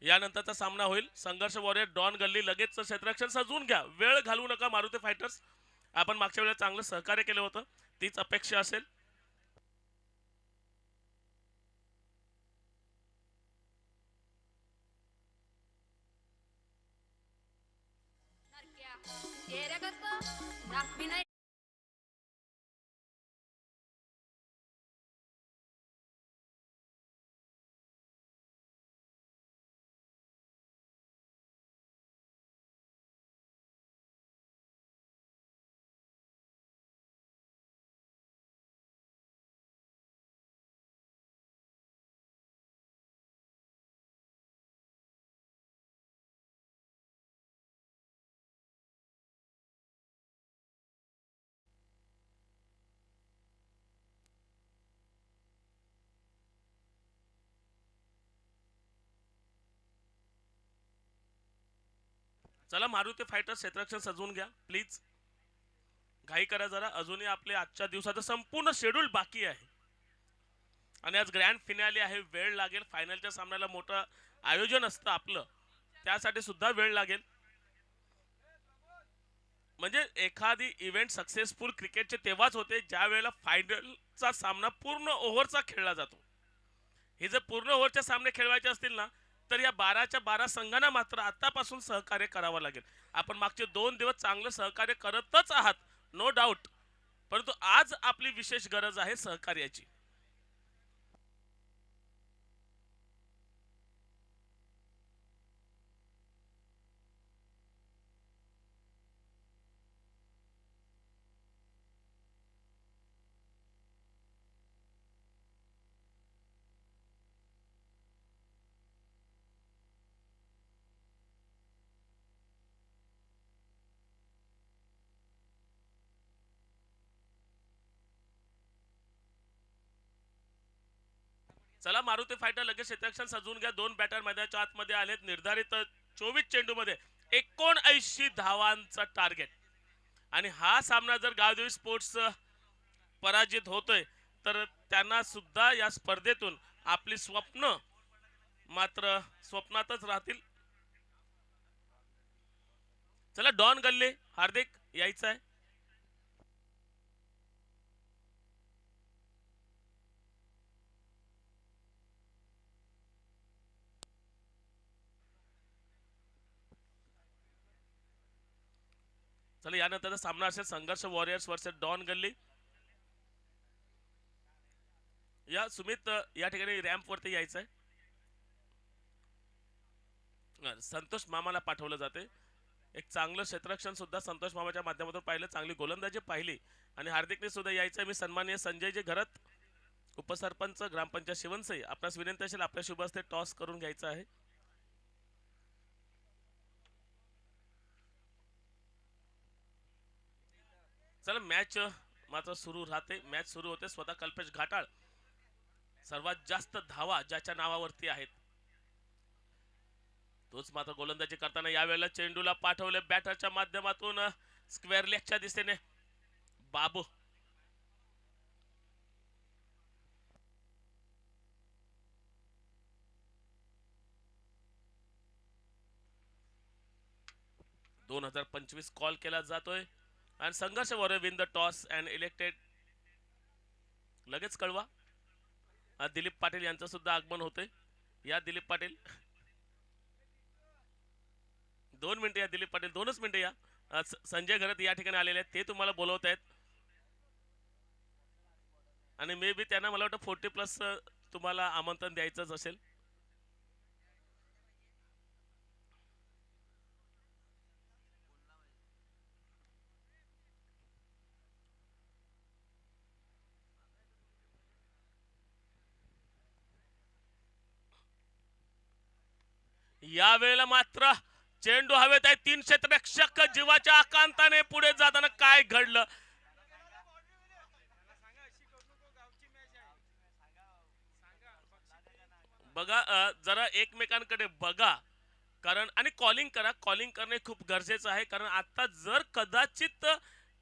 यानंतरचा सामना होईल. संघर्ष वॉरियर डॉन गल्ली लगेच क्षेत्ररक्षण सजवून घ्या, वेळ घालवू नका मारुती फायटर्स. आपण मागच्या वेळेला चांगलं सहकार्य केलं होतं, तीच अपेक्षा असेल. चला मारुती फायटर्स क्षेत्ररक्षण सजवून घ्या प्लीज. घाई करा जरा, अजूनही आपले आजच्या दिवसाचं संपूर्ण शेड्यूल बाकी आहे आणि आज ग्रँड फिनाले आहे. वेळ लागेल, फायनलच्या सामन्याला मोठं आयोजन असतं आपलं, त्यासाठी सुद्धा वेळ लागेल. म्हणजे एखादी इव्हेंट सक्सेसफुल क्रिकेटचे तेव्हाच होते ज्या वेळेला फायनलचा सामना पूर्ण ओव्हरचा खेळला जातो. हे जर पूर्ण ओव्हरचे सामने खेळवायचे असतील ना, तर या 12च्या 12 संघांना मात्र आतापासून सहकार्य करावं लागेल. आपण मागचे 2 दिवस चांगलं सहकार्य करतच आहात, नो डाऊट, परंतु आज आपली विशेष गरज आहे सहकार्याची. चला मारुती फायटर लगेच क्षेत्ररक्षण सजवून घ्या. 2 बॅटर मैदानाच्या आतमध्ये आलेत. निर्धारित 24 चेंडू मध्ये 79 धावांचा टार्गेट. आणि हा सामना जर गावदेवी स्पोर्ट्स पराजित होतोय तर त्यांना सुद्धा या स्पर्धेतून आपली स्वप्न मात्र स्वप्नातच राहतील. चला डॉन गल्ले हार्दिक यायचं आहे. चला यानंतरचा सामना असेल संघर्ष वॉरियर्स वर्सेस डॉन गल्ली. या सुमित या ठिकाणी रॅम्प वरती यायचं आहे. संतोष मामाला पाठवलं जाते. एक चांगलं क्षेत्ररक्षण सुद्धा संतोष मामाच्या माध्यमातून पाहिलं, चांगली गोलंदाजी पाहिली आणि हार्दिकने सुद्धा यायचं. मी सन्माननीय संजयजी घरत उपसरपंच ग्रामपंचायत शिवनसई आपणास विनंती असेल आपल्या शुभ हस्ते टॉस करून घ्यायचं आहे. चला मॅच मात्र सुरू राहते, मॅच सुरू होते. स्वतः कल्पेश घाटाळ सर्वात जास्त धावा ज्याच्या नावावरती आहेत तोच मात्र गोलंदाजी करताना यावेळेला चेंडूला पाठवले बॅटरच्या माध्यमातून स्क्वेअर लेगच्या दिशेने बाबू. $2025 कॉल केला जातोय आणि संघर्ष warrior win the toss and elected. लगेच कळवा. दिलीप पाटील यांचं सुद्धा आगमन होते. या दिलीप पाटील 2 मिनिटं या. दिलीप पाटील 2च मिनिटं या. संजय घरत या ठिकाणी आलेले आहेत, ते तुम्हाला बोलवत आहेत आणि मे बी त्यांना मला वाटतं 40+ तुम्हाला आमंत्रण द्यायचंच असेल. यावेळेला मात्र चेंडू हवेत आहे. 3 क्षेत्ररक्षक जीवाच्या आकांताने पुढे जाताना काय घडलं. बघा जरा एकमेकांकडे बघा, कारण आणि कॉलिंग करा. कॉलिंग करणे खूप गरजेचं आहे, कारण आता जर कदाचित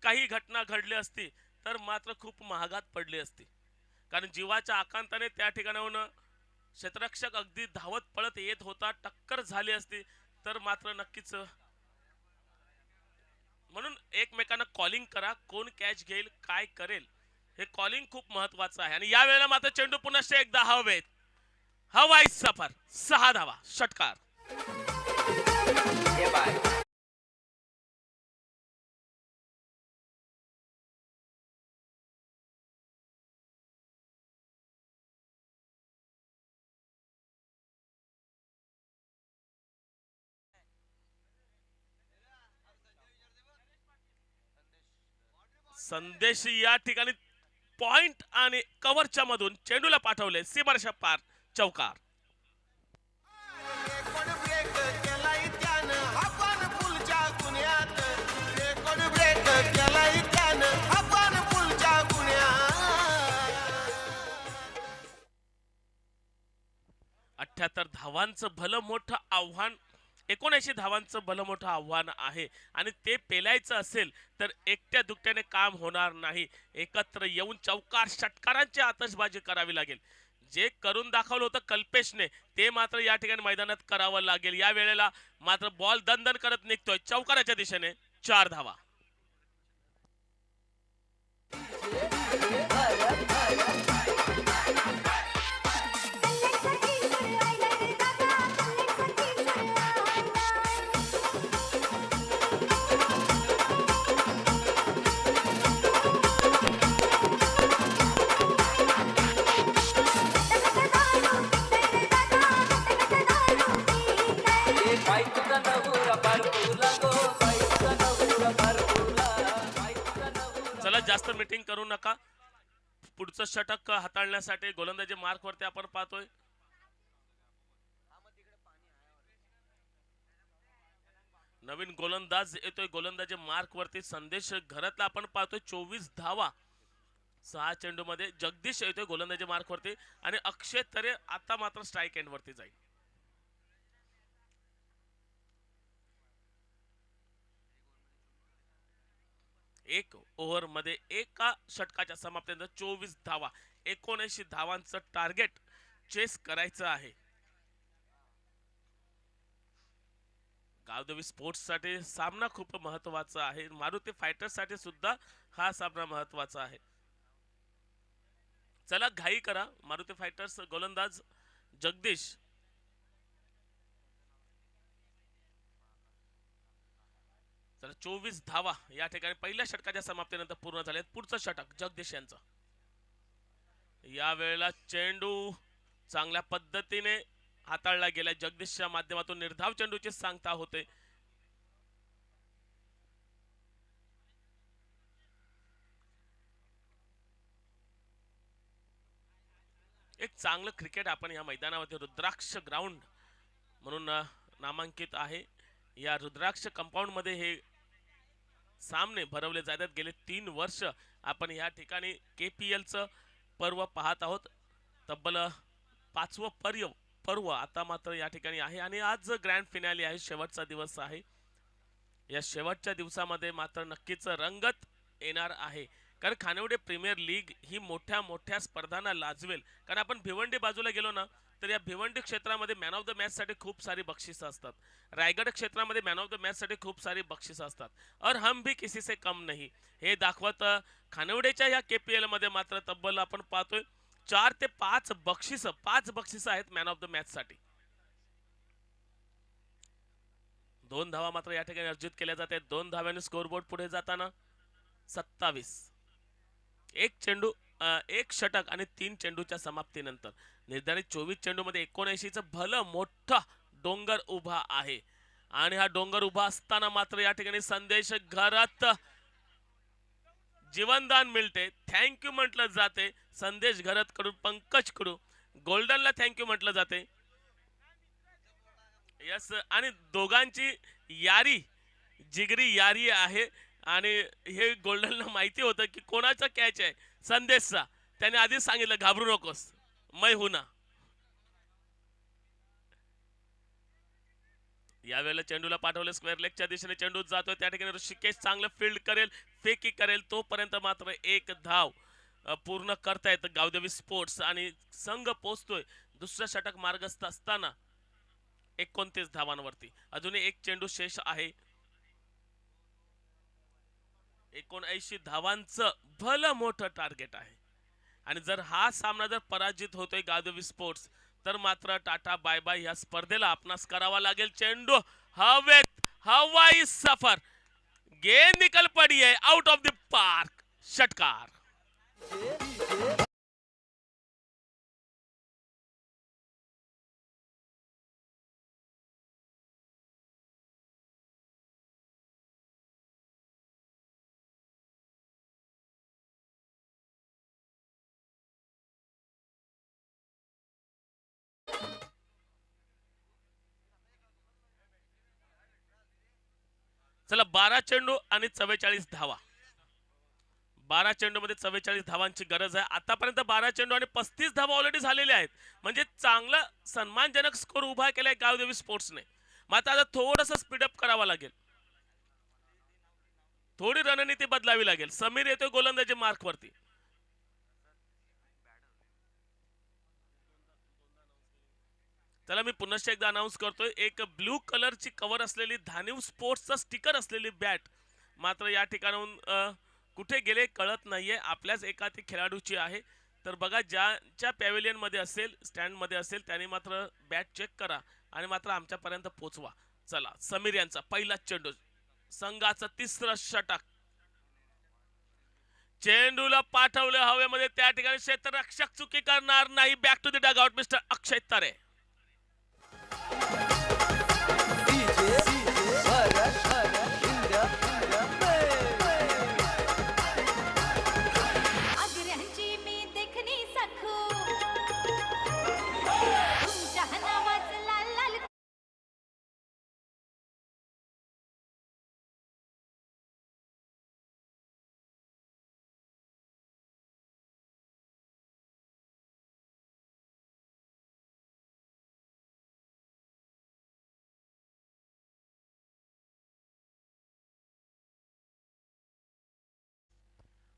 काही घटना घडली असती तर मात्र खूप महागात पडली असती. कारण जीवाच्या आकांताने त्या ठिकाणाहून क्षेत्ररक्षक अगदी धावत पळत येत होता, टक्कर झाली असती तर मात्र नक्कीच म्हणून एकमेकांना कॉलिंग करा, कोण कॅच घेईल काय करेल हे कॉलिंग खूप महत्वाचं आहे. आणि या वेळेला मात्र चेंडू पुन्हा एकदा हवेत, हवाई सफर, 6 धावा, षटकार. संदेश या ठिकाणी पॉइंट आणि कव्हरच्या मधून चेंडूला पाठवले, सीमारेषा पार, चौकार. अठ्ठ्याहत्तर धावांचं भलं मोठं आव्हान, 79 धावांचं भलं मोठं आव्हान आहे आणि ते पेलायचं असेल तर एकट्या दुकट्याने काम होणार नाही. एकत्र येऊन चौकार षटकारांची आतषबाजी करावी लागेल. जे करून दाखवलं होतं कल्पेशने ते मात्र या ठिकाणी मैदानात करावं लागेल. या वेळेला मात्र बॉल दणदण करत निघतोय चौकाराच्या दिशेने, 4 धावा. चला जास्त मीटिंग करू नका. पुढचं षटक हाताळण्यासाठी गोलंदाजी मार्क वरती आपण पाहतोय. नवीन गोलंदाज येतोय गोलंदाजी मार्क वरती. संदेश घरातला आपण पाहतोय 24 धावा 6 चेंडू मध्ये. जगदीश येतोय गोलंदाजी मार्क वरती आणि अक्षय तरे आता मात्र स्ट्राईक एंड वरती जाईल. एक ओव्हर मध्ये एका षटकाच्या समाप्तीनंतर 24 धावा, 79 धावांचं टार्गेट चेस करायचं आहे. गावदेवी स्पोर्ट्स साठी सामना खूप महत्वाचा आहे. मारुती फायटर्स साठी सुद्धा हा सामना महत्वाचा आहे. चला घाई करा. मारुती फायटर्स गोलंदाज जगदीश, तर 24 धावा या ठिकाणी पहिल्या षटकाच्या समाप्तीनंतर पूर्ण झाले. पुढचं षटक जगदीश यांचं. या वेळेला चेंडू चांगल्या पद्धतीने हाताळला गेला. जगदीशच्या माध्यमातून निर्धाव चेंडूची सांगता होते. एक चांगलं क्रिकेट आपण या मैदानामध्ये रुद्राक्ष ग्राउंड म्हणून नामांकित आहे. या रुद्राक्ष कंपाऊंड मध्ये हे सामने भरवले जातात. गेले 3 वर्ष आपण या ठिकाणी KPL चं पर्व पाहत आहोत. तब्बल 5वं पर्व आता मात्र या ठिकाणी आहे आणि आज ग्रँड फिनाले आहे, शेवटचा दिवस आहे. या शेवटच्या दिवसामध्ये मात्र नक्कीच रंगत येणार आहे. कारण खानिवडे प्रीमियर लीग ही मोठ्या मोठ्या स्पर्धांना लाजवेल. कारण आपण भिवंडी बाजूला गेलो ना तर या भिवंडी क्षेत्रामध्ये मॅन ऑफ द मॅच साठी खूप सारी बक्षिसं असतात. रायगड क्षेत्रामध्ये मॅन ऑफ द मॅच साठी खूप सारी बक्षिसं असतात. और हम भी किसी से कम नहीं हे दाखवत खानिवडेच्या या KPL मध्ये मात्र तब्बल आपण पाहतोय 4 ते 5 बक्षिसं आहेत मॅन ऑफ द मॅच साठी. 2 धावा मात्र या ठिकाणी अर्जित केल्या जात आहेत. 2 धाव्याने स्कोरबोर्ड पुढे जाताना 27. एक चेंडू, एक षटक आणि 3 चेंडूच्या समाप्तीनंतर निर्धारित 24 चेंडू मध्ये 79 चं भलं मोठा डोंगर उभा आहे. आणि हा डोंगर उभा असताना मात्र या ठिकाणी संदेश घरात जीवनदान मिळते. थँक्यू म्हटलं जाते संदेश घरात कडून, पंकज कडून गोल्डनला थँक्यू म्हटलं जाते. यस, आणि दोघांची यारी जिगरी यारी आहे. आणि हे गोल्डनला माहिती होतं की कोणाचा कॅच आहे, संदेशचा. त्याने आधीच सांगितलं घाबरू नकोस, मै हूं ना. यावेळेला चेंडूला पाठवले स्क्वेअर लेगच्या दिशेने. चेंडू जातोय त्या ठिकाणी ऋषिकेश चांगलं फील्ड करेल, फेकी करेल. तोपर्यंत मात्र एक धाव पूर्ण करतायत गावदेवी स्पोर्ट्स आणि संघ पोहोचतोय दुसरं षटक मार्गस्थ असताना 29 धावांवरती अजूनही एक चेंडू शेष आहे. 79 धावांचं भलं मोठं टार्गेट आहे आणि जर हा सामना जर पराजित होतोय गावदेवी स्पोर्ट्स तर मात्र टाटा बाय बाय या स्पर्धेला आपणास करावा लागेल. चेंडू हवेत, हवाई सफर, गेंद निकल पड़ी है आउट ऑफ द पार्क. षटकार. चला 12 चेंडू आणि 44 धावा. 12 चेंडू मध्ये 44 धावांची गरज आहे. आतापर्यंत 12 चेंडू आणि 35 धावा ऑलरेडी झालेल्या आहेत. म्हणजे चांगला सन्मानजनक स्कोर उभा केलाय गावदेवी स्पोर्ट्सने. मात्र आता थोडंसं स्पीडअप करावा लागेल, थोडी रणनीती बदलावी लागेल. समीर येतोय गोलंदाजी मार्क वरती. चला मी पुन्हा एकदा अनाउन्स करतोय, एक ब्लू कलरची कव्हर असलेली धानिव स्पोर्ट्सचा स्टिकर असलेली बॅट मात्र या ठिकाणाहून कुठे गेले कळत नाहीये. आपल्याच एका ती खेळाडूची आहे. तर बघा ज्यांच्या पॅव्हिलियन मध्ये असेल, स्टँड मध्ये असेल त्यांनी मात्र बॅट चेक करा आणि मात्र आमच्यापर्यंत पोहोचवा. चला समीर यांचा पहिला चेंडू, संघाचा तिसरा षटक. चेंडूला पाठवले हवेमध्ये, त्या ठिकाणी क्षेत्ररक्षक चुकी करणार नाही. Back to the dugout mister Akshay Tare.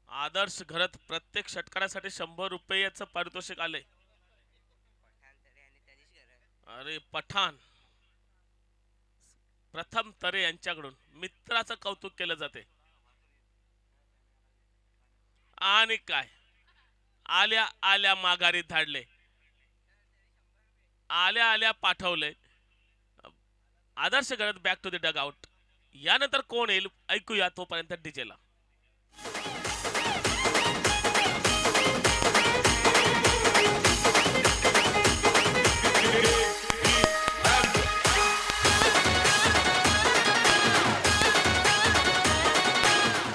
Adarsh घरत प्रत्येक षटकारासाठी 100 रुपयाचं पारितोषिक आले. अरे पठाण प्रथम तरे यांच्याकडून मित्राचं कौतुक केलं जाते. आणि काय आल्या आल्या माघारी धाडले, आल्या आल्या पाठवले. Adarsh Gharat back to the dugout. यानंतर कोण येईल ऐकूया, तोपर्यंत डीजेला.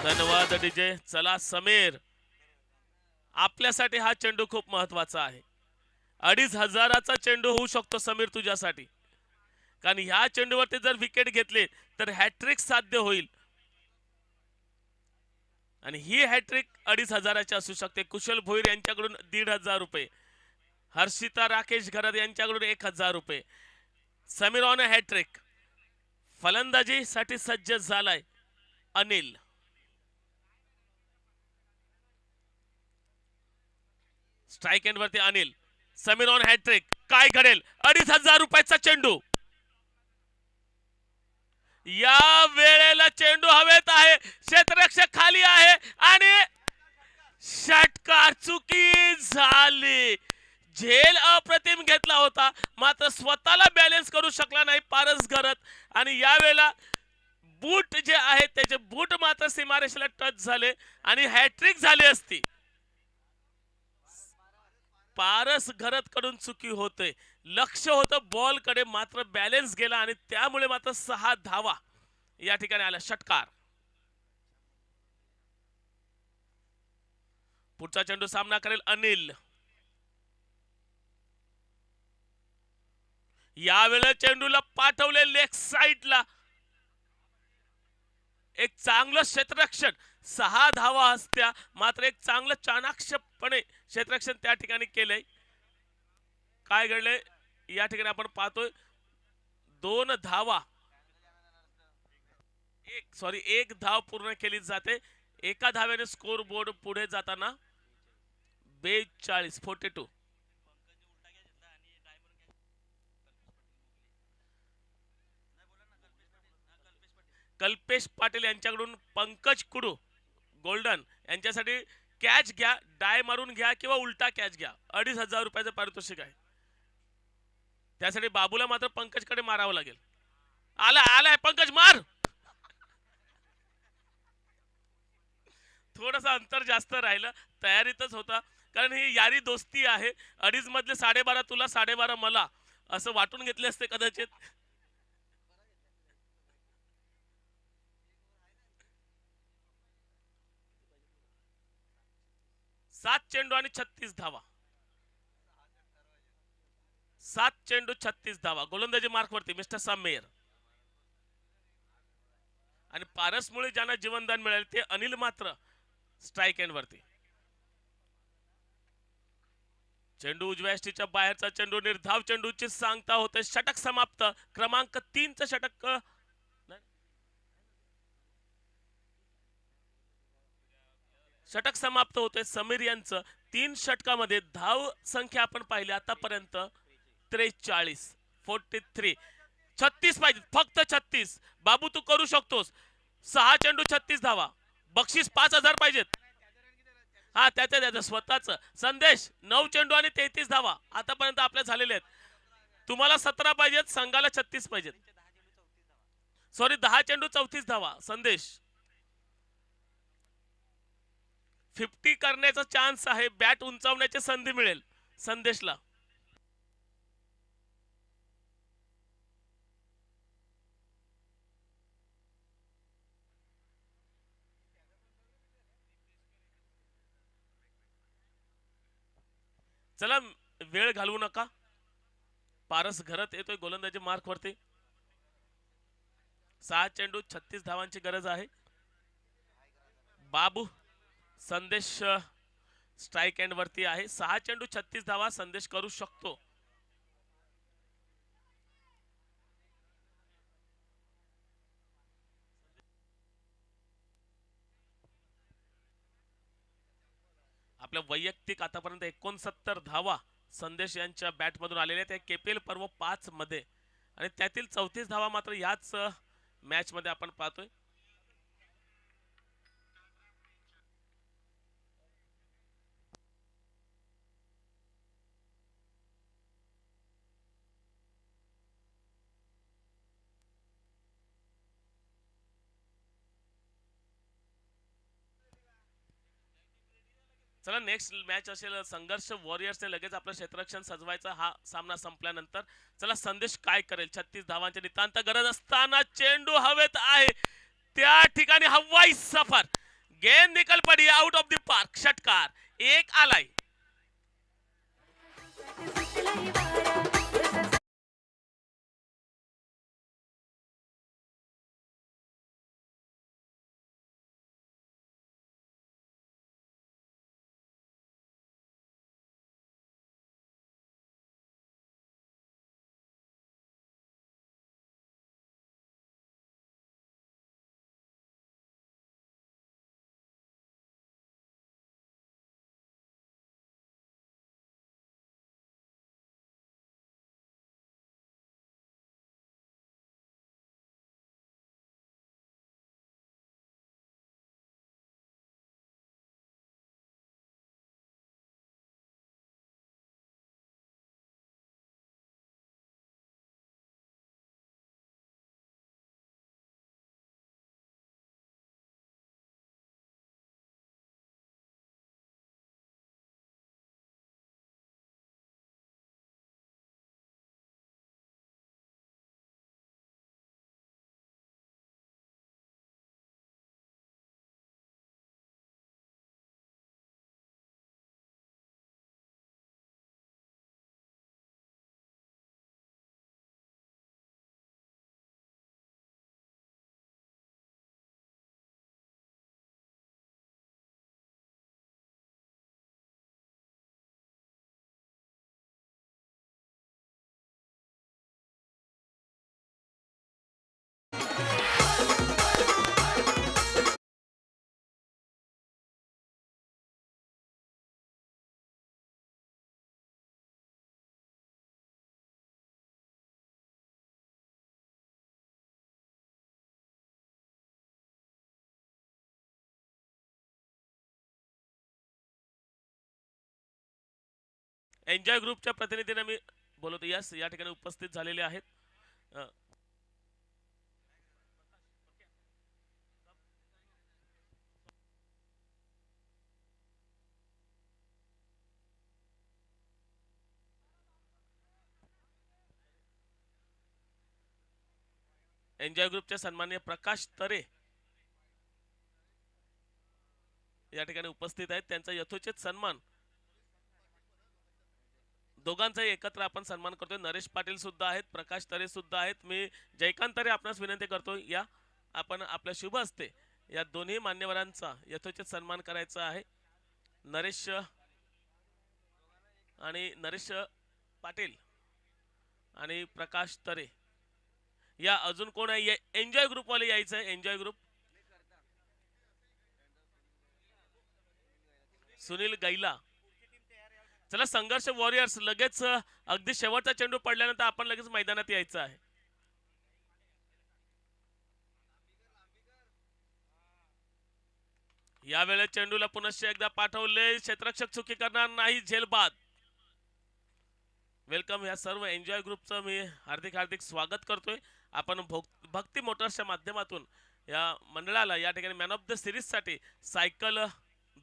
धन्यवाद डीजे. चला समीर, आपल्यासाठी हा चेंडू खूप महत्वाचा आहे. 2500चा चेंडू होऊ शकतो समीर तुझ्यासाठी, कारण ह्या चेंडूवरती जर विकेट घेतले तर हॅट्रिक साध्य होईल आणि ही हॅट्रिक 2500ची असू शकते. कुशल भोईर यांच्याकडून 1500 रुपये, हर्षिता राकेश घरत यांच्याकडून 1000 रुपये. Sameer on hattrick. फलंदाजीसाठी सज्ज झालाय अनिल. स्ट्राइक एंड वरती अनिल. Sameer on hat trick. काय घडेल? 2500 रुपयाचा चेंडू. या वेळेला चेंडू हवेत आहे, क्षेत्ररक्षक खाली आहे आणि षटकार. चुकी झाली. झेल अप्रतिम घेतला होता मात्र स्वतःला बॅलन्स करू शकला नाही पारस घरत. आणि या वेळेला बूट जे आहेत त्याचे बूट मात्र सीमारेषेला टच झाले आणि हॅट्रिक झाली असती. पारस घरत कडून चुकी होते. लक्ष होतं बॉल कडे मात्र बॅलन्स गेला आणि त्यामुळे मात्र 6 धावा या ठिकाणी आल्या. षटकार. पुढचा चेंडू सामना करेल अनिल. यावेळेला चेंडूला पाठवले लेग साइडला. एक चांगलं क्षेत्ररक्षण, 6 धावा असत्या मात्र एक चांगलं चाणाक्षपणे क्षेत्ररक्षण त्या ठिकाणी केलंय. काय घडले या ठिकाणी आपण पाहतोय. 2 धावा, एक धाव पूर्ण केली जाते. एका धाव्याने स्कोर बोर्ड पुढे जाताना 42 42. कल्पेश पाटील यांच्याकडून पंकज कुडू गोल्डन यांच्यासाठी कॅच घ्या, डाय मारून घ्या किंवा उलटा कॅच घ्या. 2,500 रुपयाचं पारितोषिक आहे. त्यासाठी बाबूला मात्र पंकजकडे मारावं लागेल. आलाय पंकज, मार. थोडस अंतर जास्त राहिलं, तयारीतच होता, कारण ही यारी दोस्ती आहे. 2.5 मधले 12.5 तुला 12.5 मला असं वाटून घेतले असते कदाचित. 7 चेंडू आणि 36 धावा. 7 चेंडू 36 धावा गोलंदाजी मार्क वरती मिस्टर सामेर. आणि पारसमुळे ज्यांना जीवनदान मिळाले ते अनिल मात्र स्ट्राईक एंड वरती. चेंडू उजव्या यष्टीच्या बाहेरचा चेंडू, निर्धाव चेंडूची सांगता होते. षटक समाप्त. क्रमांक 3चं षटक समाप्त होते समीर यांचं. 3 षटकामध्ये धाव संख्या आपण पाहिली आतापर्यंत 43. 36 पाहिजे, फक्त 36. बाबू तू करू शकतोस. 6 चेंडू 36 धावा. बक्षीस 5,000 पाहिजेत. हा त्याचं स्वतःच. संदेश 9 चेंडू आणि 33 धावा आतापर्यंत आपल्या झालेले आहेत. तुम्हाला 17 पाहिजेत, संघाला 36 पाहिजेत. सॉरी, 10 चेंडू 34 धावा. संदेश 50 करण्याचा चान्स आहे. बॅट उंचावण्याची संधी मिळेल संदेशला. चला, वेळ घालवू नका. पारस घरात येतोय गोलंदाजी मार्क वरती. 6 चेंडू 36 धावांची गरज आहे. बाबू संदेश स्ट्राईक एंड वरती आहे. 6 चेंडू 36 धावा संदेश करू शकतो. आपल्या वैयक्तिक आतापर्यंत 69 धावा संदेश यांच्या बॅट मधून आलेल्या आहेत केपीएल पर्व 5 मध्ये, आणि त्यातील 34 धावा मात्र याच मॅच मध्ये आपण पाहतोय. चला, नेक्स्ट मॅच असेल संघर्ष वॉरियर्सने लगेच आपलं क्षेत्ररक्षण सजवायचं हा सामना संपल्यानंतर. चला, संदेश काय करेल. 36 धावांची नितांत गरज असताना चेंडू हवेत आहे, त्या ठिकाणी हवाई सफर. गेंद निकल पडी आउट ऑफ द पार्क. षटकार एक आलाय. एन्जॉय ग्रुपच्या प्रतिनिधीने मी बोलवतो. यस, या ठिकाणी उपस्थित झालेले आहेत. अ, एन्जॉय ग्रुपचे सन्माननीय प्रकाश तरे या ठिकाणी उपस्थित आहेत. त्यांचा यथोचित सन्मान दोघांचाही एकत्र आपण सन्मान करतोय. नरेश पाटील सुद्धा आहेत, प्रकाश तरे सुद्धा आहेत. मी जयकांत तरे आपणास विनंती करतो, या आपण आपल्या शुभ हस्ते या दोन्ही मान्यवरांचा यथोचित सन्मान करायचा आहे. नरेश पाटील आणि प्रकाश तरे. या अजून कोण आहे? एन्जॉय ग्रुप वाले यायचं आहे. एन्जॉय ग्रुप सुनील गैला. चला संघर्ष वॉरियर्स लगेच अगदी शेवटचा चेंडू पडल्यानंतर आपण लगेच मैदानात यायचं आहे. यावेळेस चेंडूला पुनश्च एकदा पाठवले, क्षेत्ररक्षक चुकी करणार नाही, झेलबाद. वेलकम या सर्व एन्जॉय ग्रुपचं मी हार्दिक हार्दिक स्वागत करतोय. आपण भक्ती मोटर्सच्या माध्यमातून या मंडळाला या ठिकाणी मॅन ऑफ द सिरीज साठी सायकल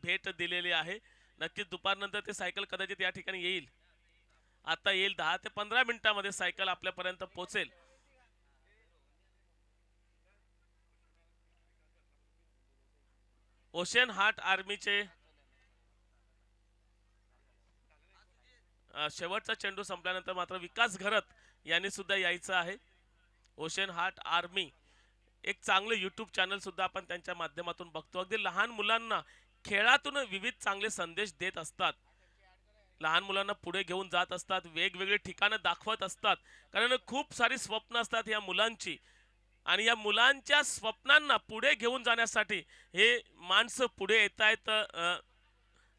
भेट दिलेली आहे. नक्कीच दुपारनंतर ते सायकल कदाचित या ठिकाणी येईल. आता येईल 10 ते 15 मिनिटांमध्ये सायकल आपल्यापर्यंत पोहोचेल. ओशन हार्ट आर्मीचे शेवटचा चेंडू संपल्यानंतर मात्र विकास घरत यांनी सुद्धा यायचं आहे. ओशन हार्ट आर्मी एक चांगलं युट्यूब चॅनल सुद्धा आपण त्यांच्या माध्यमातून बघतो. अगदी लहान मुलांना खेळातून विविध चांगले संदेश देत असतात. लहान मुलांना पुढे घेऊन जात असतात, वेगवेगळे ठिकाणं दाखवत असतात. कारण खूप सारी स्वप्न असतात या मुलांची आणि या मुलांच्या स्वप्नांना पुढे घेऊन जाण्यासाठी हे माणसं पुढे येत आहेत.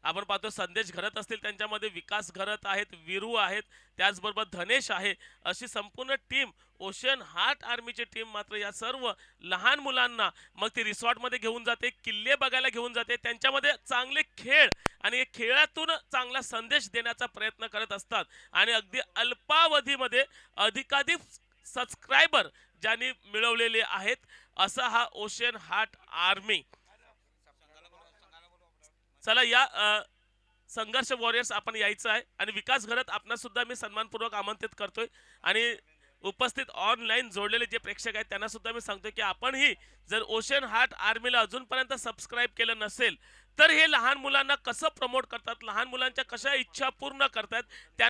आपण पाहतो संदेश घरत असतील, त्यांच्यामध्ये विकास घरत आहेत, विरू आहेत, त्याचबरोबर धनेश आहे. अशी संपूर्ण टीम ओशन हार्ट आर्मीची टीम मात्र या सर्व लहान मुलांना मग ती रिसॉर्टमध्ये घेऊन जाते, किल्ले बघायला घेऊन जाते, त्यांच्यामध्ये चांगले खेळ आणि खेळातून चांगला संदेश देण्याचा प्रयत्न करत असतात. आणि अगदी अल्पावधीमध्ये अधिकाधिक सबस्क्रायबर ज्यांनी मिळवलेले आहेत असा हा ओशन हार्ट आर्मी. चला या संघर्ष वॉरियर्स आपण यायचं आहे. आणि विकास घरत आपणास सुद्धा मी सन्मानपूर्वक आमंत्रित करतोय. आणि उपस्थित ऑनलाईन जोडलेले जे प्रेक्षक आहेत त्यांना सुद्धा मी सांगतोय की आपणही जर ओशन हार्ट आर्मीला अजूनपर्यंत सबस्क्राईब केलं नसेल तर हे लहान मुलांना कसं प्रमोट करतात, लहान मुलांच्या कशा इच्छा पूर्ण करतात